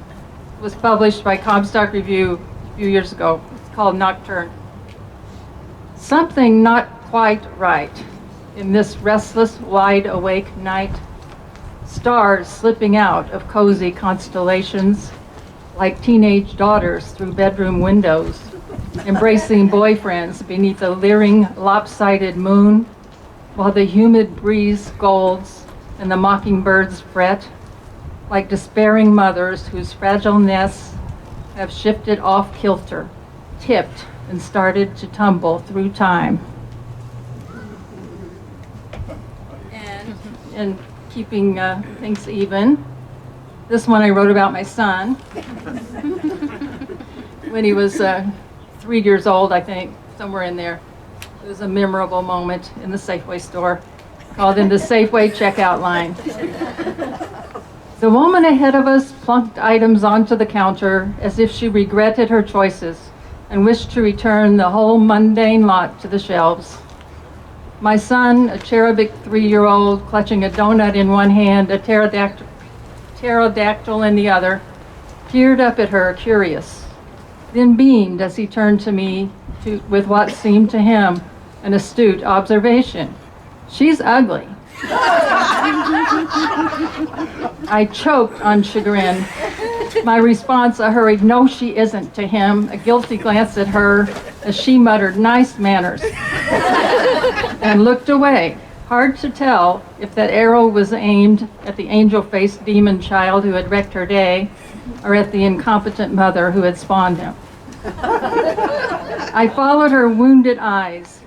was published by Comstock Review a few years ago. It's called Nocturne. Something not quite right in this restless, wide-awake night. Stars slipping out of cozy constellations like teenage daughters through bedroom windows, embracing boyfriends beneath a leering, lopsided moon, while the humid breeze scolds and the mockingbirds fret, like despairing mothers whose fragile nests have shifted off kilter, tipped, and started to tumble through time. And keeping things even, this one I wrote about my son when he was 3 years old, I think, somewhere in there. It was a memorable moment in the Safeway store, called in the Safeway checkout line. The woman ahead of us plunked items onto the counter as if she regretted her choices and wished to return the whole mundane lot to the shelves. My son, a cherubic 3-year-old, clutching a donut in one hand, a pterodactyl in the other, peered up at her, curious, then beamed as he turned to me with what seemed to him an astute observation. "She's ugly." I choked on chagrin. My response, a hurried "No, she isn't" to him, a guilty glance at her as she muttered "nice manners," and looked away. Hard to tell if that arrow was aimed at the angel-faced demon child who had wrecked her day, or at the incompetent mother who had spawned him. I followed her wounded eyes,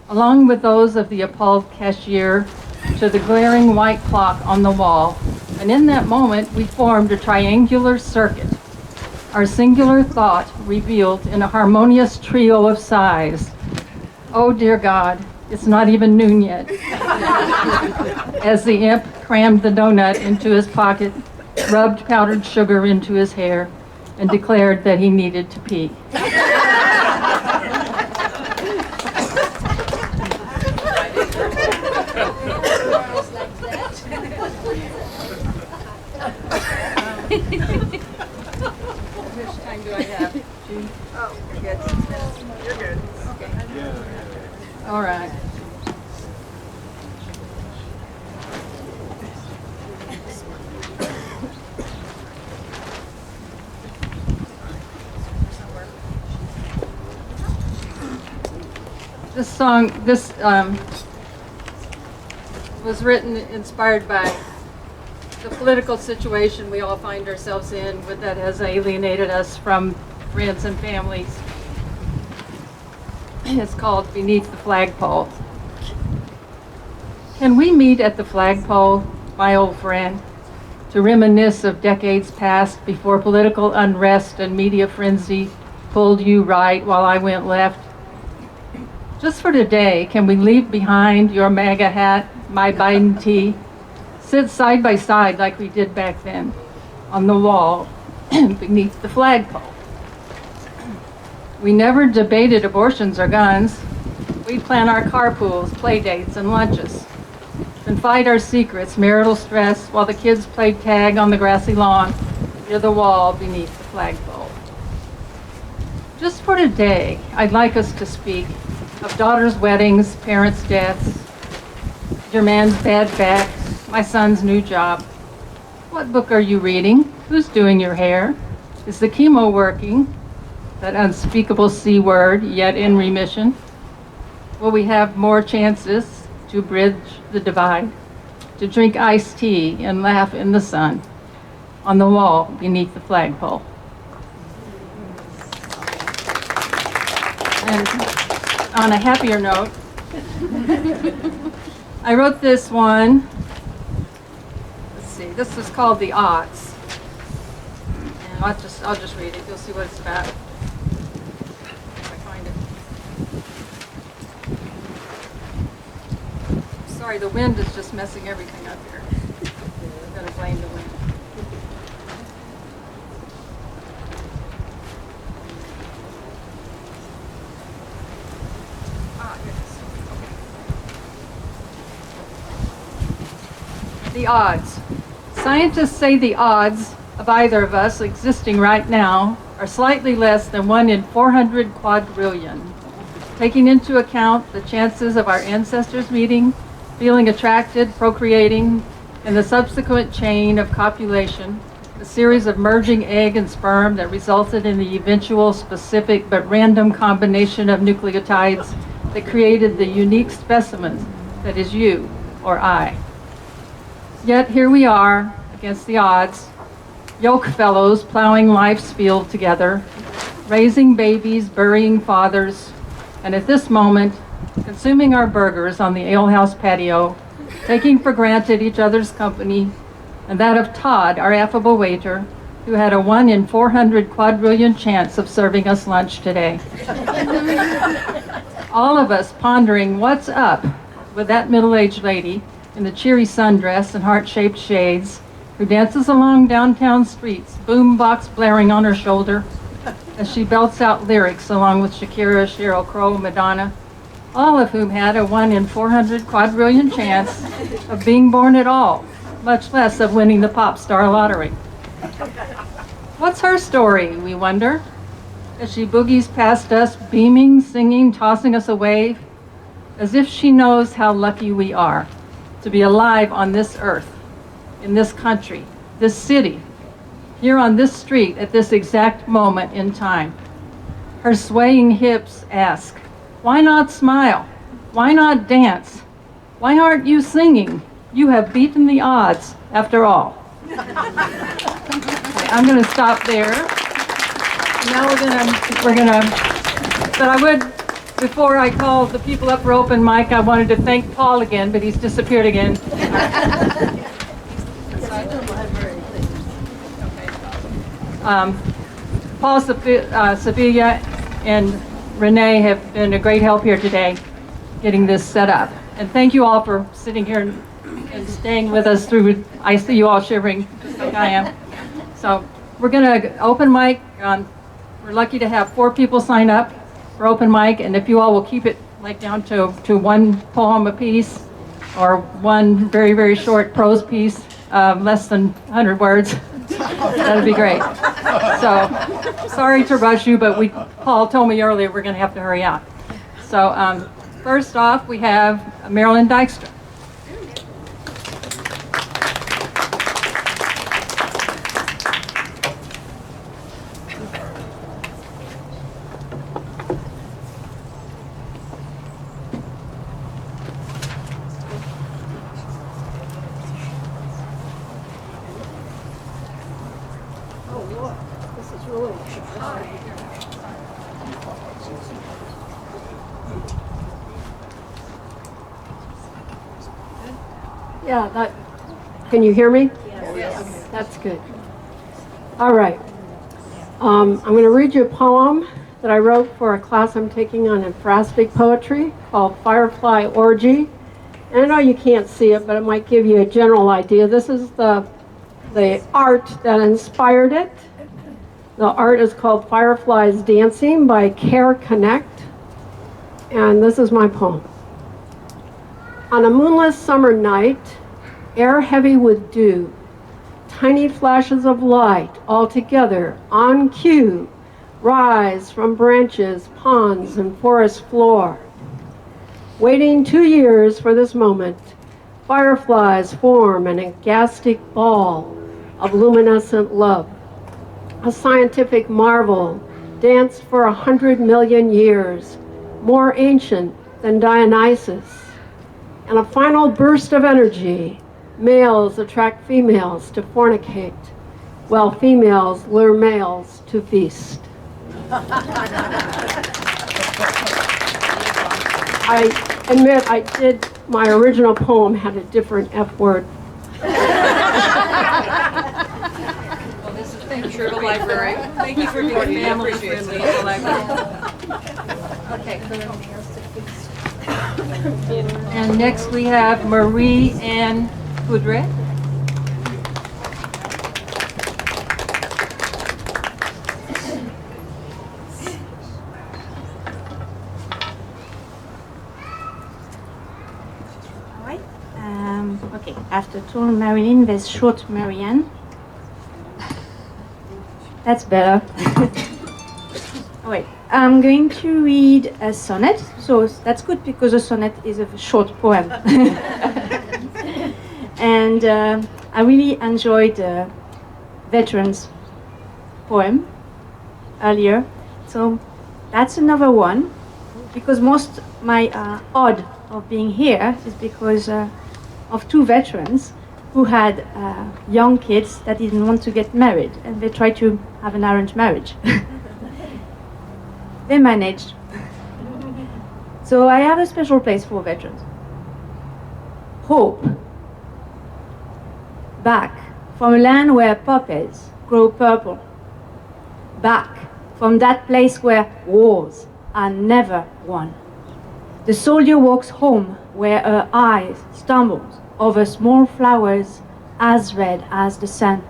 along with those of the appalled cashier, to the glaring white clock on the wall, and in that moment we formed a triangular circuit, our singular thought revealed in a harmonious trio of sighs. Oh dear God, it's not even noon yet. As the imp crammed the donut into his pocket, rubbed powdered sugar into his hair, and declared that he needed to pee. How much time do I have? Oh, you're good. You're good. Okay. All right. This song, was written inspired by the political situation we all find ourselves in that has alienated us from friends and families. It's called Beneath the Flagpole. Can we meet at the flagpole, my old friend, to reminisce of decades past before political unrest and media frenzy pulled you right while I went left? Just for today, can we leave behind your MAGA hat, my Biden tee, sit side by side like we did back then on the wall beneath the flagpole? We never debated abortions or guns. We'd plan our carpools, play dates, and lunches. Confide our secrets, marital stress, while the kids played tag on the grassy lawn near the wall beneath the flagpole. Just for today, I'd like us to speak of daughters' weddings, parents' deaths, your man's bad back, my son's new job. What book are you reading? Who's doing your hair? Is the chemo working? That unspeakable C word, yet in remission? Will we have more chances to bridge the divide? To drink iced tea and laugh in the sun on the wall beneath the flagpole? And on a happier note, I wrote this one. Let's see, this is called The Odds. And I'll just read it. You'll see what it's about. If I find it. Sorry, the wind is just messing everything up here. I'm gonna blame the wind. The odds. Scientists say the odds of either of us existing right now are slightly less than 1 in 400 quadrillion. Taking into account the chances of our ancestors meeting, feeling attracted, procreating, and the subsequent chain of copulation, a series of merging egg and sperm that resulted in the eventual specific but random combination of nucleotides that created the unique specimen that is you or I. Yet here we are, against the odds, yoke fellows plowing life's field together, raising babies, burying fathers, and at this moment, consuming our burgers on the alehouse patio, taking for granted each other's company, and that of Todd, our affable waiter, who had a 1 in 400 quadrillion chance of serving us lunch today. All of us pondering what's up with that middle-aged lady in the cheery sundress and heart-shaped shades, who dances along downtown streets, boombox blaring on her shoulder, as she belts out lyrics along with Shakira, Sheryl Crow, Madonna, all of whom had a 1 in 400 quadrillion chance of being born at all, much less of winning the pop star lottery. What's her story, we wonder, as she boogies past us, beaming, singing, tossing us away, as if she knows how lucky we are to be alive on this earth, in this country, this city, here on this street at this exact moment in time. Her swaying hips ask, why not smile? Why not dance? Why aren't you singing? You have beaten the odds, after all. Okay, I'm gonna stop there. Now we're gonna, but I would, before I call the people up for open mic, I wanted to thank Paul again, but he's disappeared again. Paul, Sevilla, and Renee have been a great help here today getting this set up. And thank you all for sitting here and staying with us through, I see you all shivering, just like I am. So we're gonna open mic. We're lucky to have 4 people sign up for open mic, and if you all will keep it like down to 1 poem apiece, or 1 very, very short prose piece, less than 100 words, that'd be great. So, sorry to rush you, but Paul told me earlier we're gonna have to hurry out. So, first off, we have Marilyn Dykstra. Yeah, can you hear me? Yes. That's good. All right. I'm going to read you a poem that I wrote for a class I'm taking on ekphrastic poetry called Firefly Orgy. And I know you can't see it, but it might give you a general idea. This is the art that inspired it. The art is called Fireflies Dancing by Care Connect. And this is my poem. On a moonless summer night, air heavy with dew, tiny flashes of light all together on cue rise from branches, ponds, and forest floor. Waiting 2 years for this moment, fireflies form an egastic ball of luminescent love. A scientific marvel danced for 100 million years, more ancient than Dionysus. And a final burst of energy, males attract females to fornicate, while females lure males to feast. I admit my original poem had a different F word. Well, this has been true to library. Thank you for being family friendly at the library. Okay. And next we have Marie Ann Goodrich. Okay, after tall Marilyn, there's short Marianne. That's better. Oh, wait, I'm going to read a sonnet. So that's good because a sonnet is a short poem. And I really enjoyed the veterans poem earlier. So that's another one, because most my odd of being here is because of two veterans who had young kids that didn't want to get married, and they tried to have an arranged marriage. They managed. So I have a special place for veterans. Hope. Back from a land where poppies grow purple. Back from that place where wars are never won. The soldier walks home where her eyes stumbles over small flowers as red as the sun.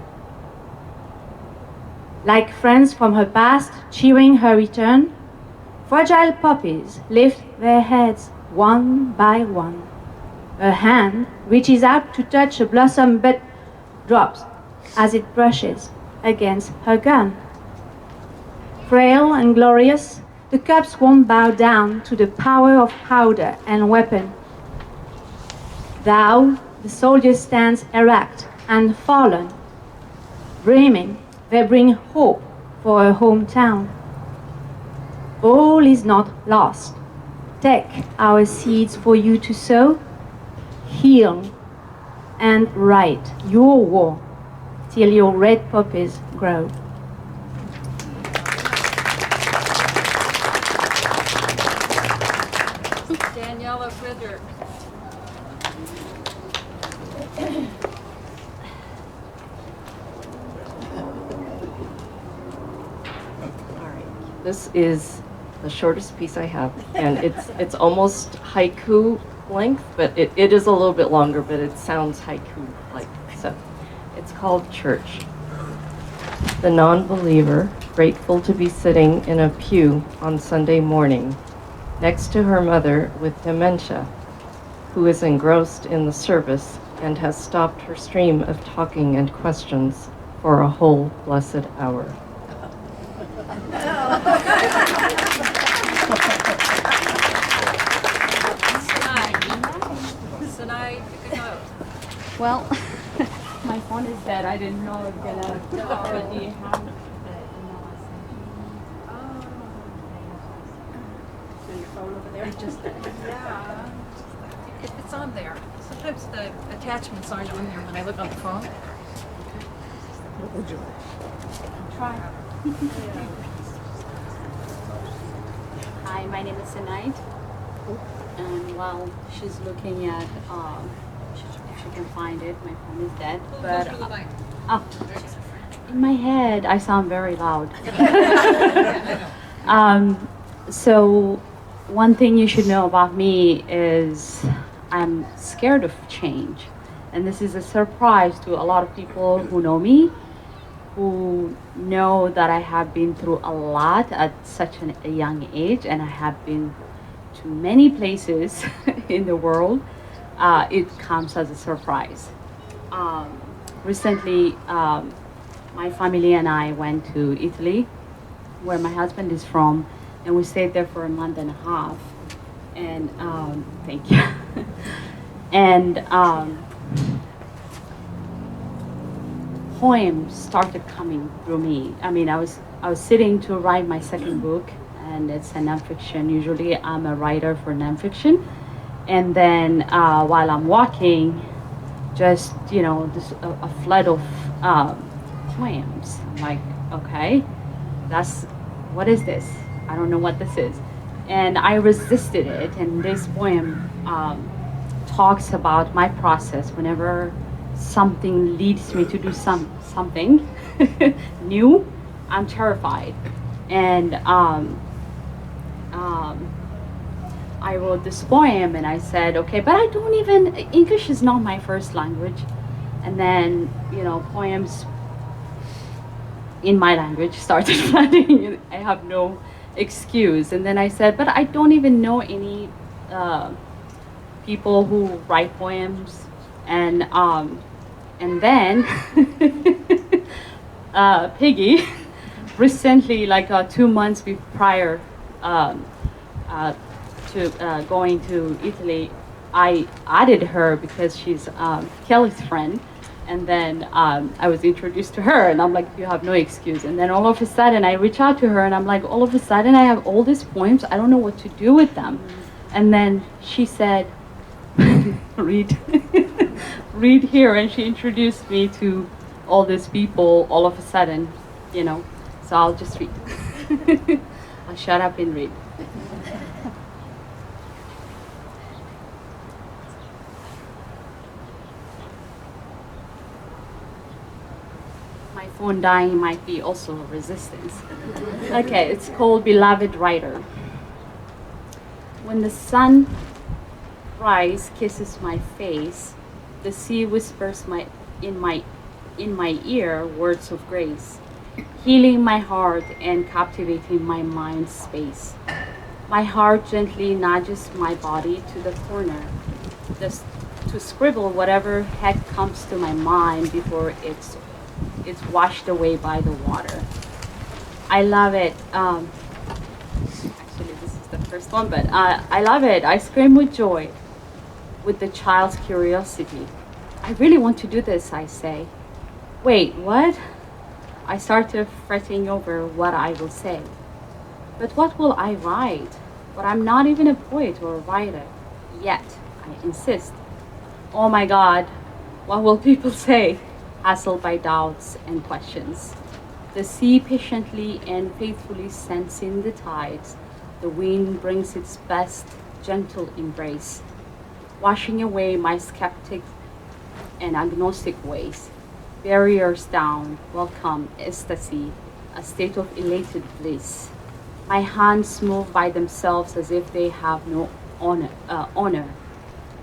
Like friends from her past cheering her return, fragile poppies lift their heads one by one. Her hand reaches out to touch a blossom but drops as it brushes against her gun. Frail and glorious, the cups won't bow down to the power of powder and weapon. Thou, the soldier, stands erect and fallen, dreaming they bring hope for her hometown. All is not lost. Take our seeds for you to sow, heal, and write your war till your red poppies grow. Daniela Friedrich. This is the shortest piece I have, and it's almost haiku length, but it is a little bit longer, but it sounds haiku-like. So it's called Church. The non-believer, grateful to be sitting in a pew on Sunday morning, next to her mother with dementia, who is engrossed in the service and has stopped her stream of talking and questions for a whole blessed hour. Sinai, pick a note. Well, my phone is dead. I didn't know it was gonna. But do you have your phone over there? Just Yeah. It's on there. Sometimes the attachments aren't on there when I look on the phone. try. Hi, my name is Sinai. And while she's looking at, if she can find it, my phone is dead. But in my head, I sound very loud. So one thing you should know about me is I'm scared of change. And this is a surprise to a lot of people who know me, who know that I have been through a lot at such a young age, and I have been to many places in the world. It comes as a surprise. Recently, my family and I went to Italy, where my husband is from, and we stayed there for a month and a half. And thank you. And poems started coming through me. I mean, I was sitting to write my second book, and it's a nonfiction. Usually, I'm a writer for nonfiction. And then while I'm walking, just a flood of poems. I'm like, okay, what is this? I don't know what this is. And I resisted it. And this poem talks about my process whenever something leads me to do something new. I'm terrified. And I wrote this poem and I said, okay, but English is not my first language. And then, poems in my language started flooding. I have no excuse. And then I said, but I don't even know any people who write poems. And then Peggy, recently, like 2 months prior to going to Italy, I added her because she's Kelly's friend. And then I was introduced to her, and I'm like, you have no excuse. And then all of a sudden, I reach out to her, and I'm like, all of a sudden, I have all these poems. I don't know what to do with them. And then she said, read, read here. And she introduced me to all these people all of a sudden, So I'll just read. I'll shut up and read. My phone dying might be also a resistance. Okay, it's called Beloved Writer. When the sun rise kisses my face, the sea whispers in my ear words of grace, healing my heart and captivating my mind's space. My heart gently nudges my body to the corner, just to scribble whatever heck comes to my mind before it's washed away by the water. I love it. Actually, this is the first one, but I love it. I scream with joy, with the child's curiosity. I really want to do this, I say. Wait, what? I started fretting over what I will say. But what will I write? But I'm not even a poet or a writer. Yet, I insist. Oh my God, what will people say? Hassled by doubts and questions. The sea patiently and faithfully sends in the tides. The wind brings its best gentle embrace, washing away my skeptic and agnostic ways. Barriers down, welcome ecstasy, a state of elated bliss. My hands move by themselves as if they have no honor.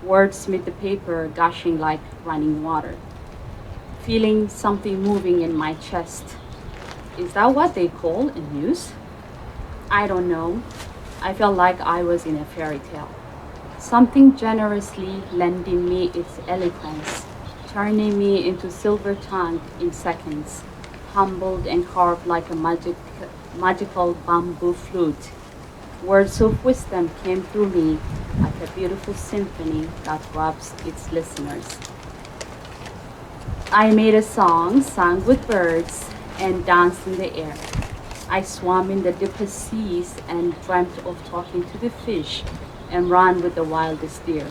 Words meet the paper, gushing like running water. Feeling something moving in my chest. Is that what they call a muse? I don't know. I felt like I was in a fairy tale. Something generously lending me its eloquence, turning me into silver tongue in seconds, humbled and carved like a magical bamboo flute. Words of wisdom came through me like a beautiful symphony that robs its listeners. I made a song, sang with birds, and danced in the air. I swam in the deepest seas and dreamt of talking to the fish and ran with the wildest deer.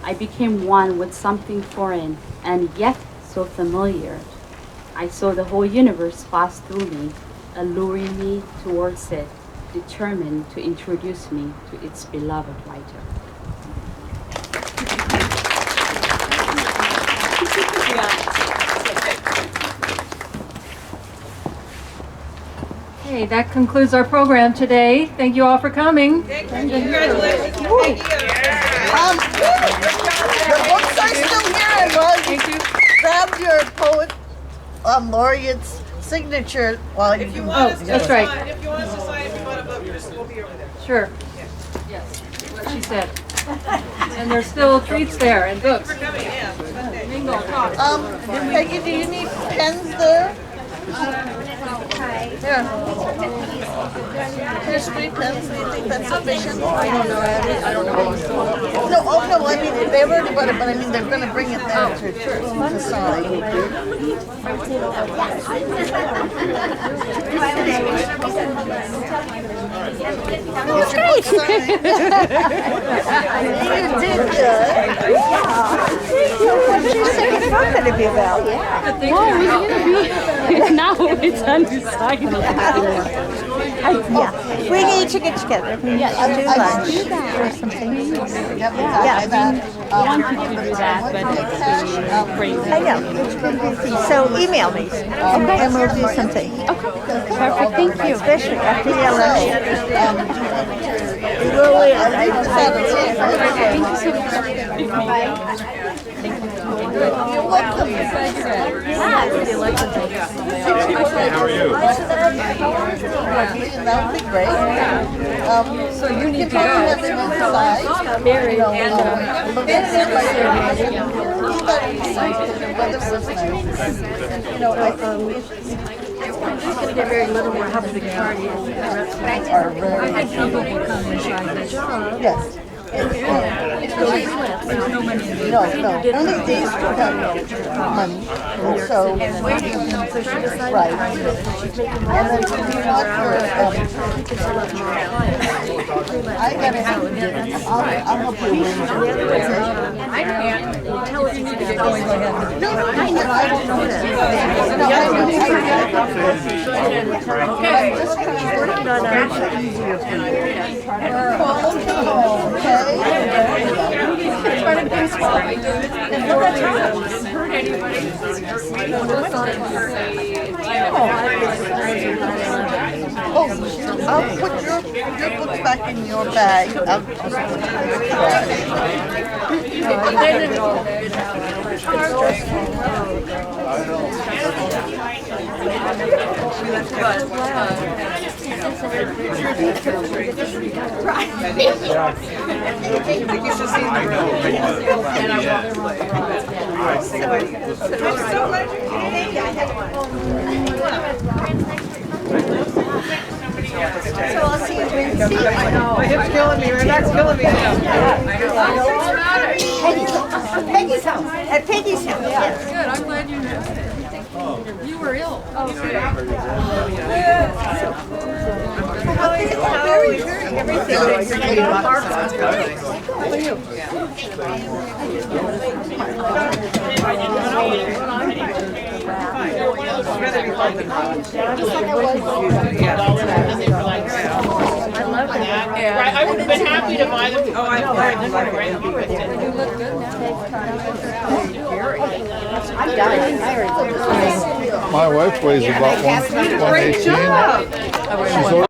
I became one with something foreign and yet so familiar. I saw the whole universe pass through me, alluring me towards it, determined to introduce me to its beloved writer. Okay, that concludes our program today. Thank you all for coming. Congratulations. The books are still here, and Thank you. grab your poet laureate's signature while If you you want us to that's sign, right. if you want us to sign, if you want a book, we'll be over there. Sure. Yes, what she said. And there's still treats there and books. Peggy, do you need pens there? Here's 3 pens. Do you think that's sufficient? I don't know. No, oh no, I mean, they've already bought it, but I mean, they're gonna bring it down to church to sign. Get your book signed. You did good. What's your second book gonna be about? Now it's undecided. Yeah, we need to get together. We need to do lunch or something. Yeah. I wanted to do that, but it's crazy. I know, it's been busy. So email me, and we'll do something. Okay, perfect, thank you. Especially after the election. You're welcome. How are you? That would be great. So you need to go. Mary and very little more help to the party. I had people who come inside the job. Yes. No. Only these two have money. So, right. And then you want your, I gotta have dinner. I'll help you arrange it. I can't. Tell us you need to get going. Go ahead. No, I don't know that. Okay. I'm just kind of working on it easier for you. Okay. Oh, I'll put your books back in your bag. I'll just put it So I'll see you Wednesday. My hip's killing me, my back's killing me. Peggy's house. At Peggy's house, yes. Good, I'm glad you You were ill. Oh, Right, I would have been happy to buy them. Oh, I know. My wife weighs about 118. She's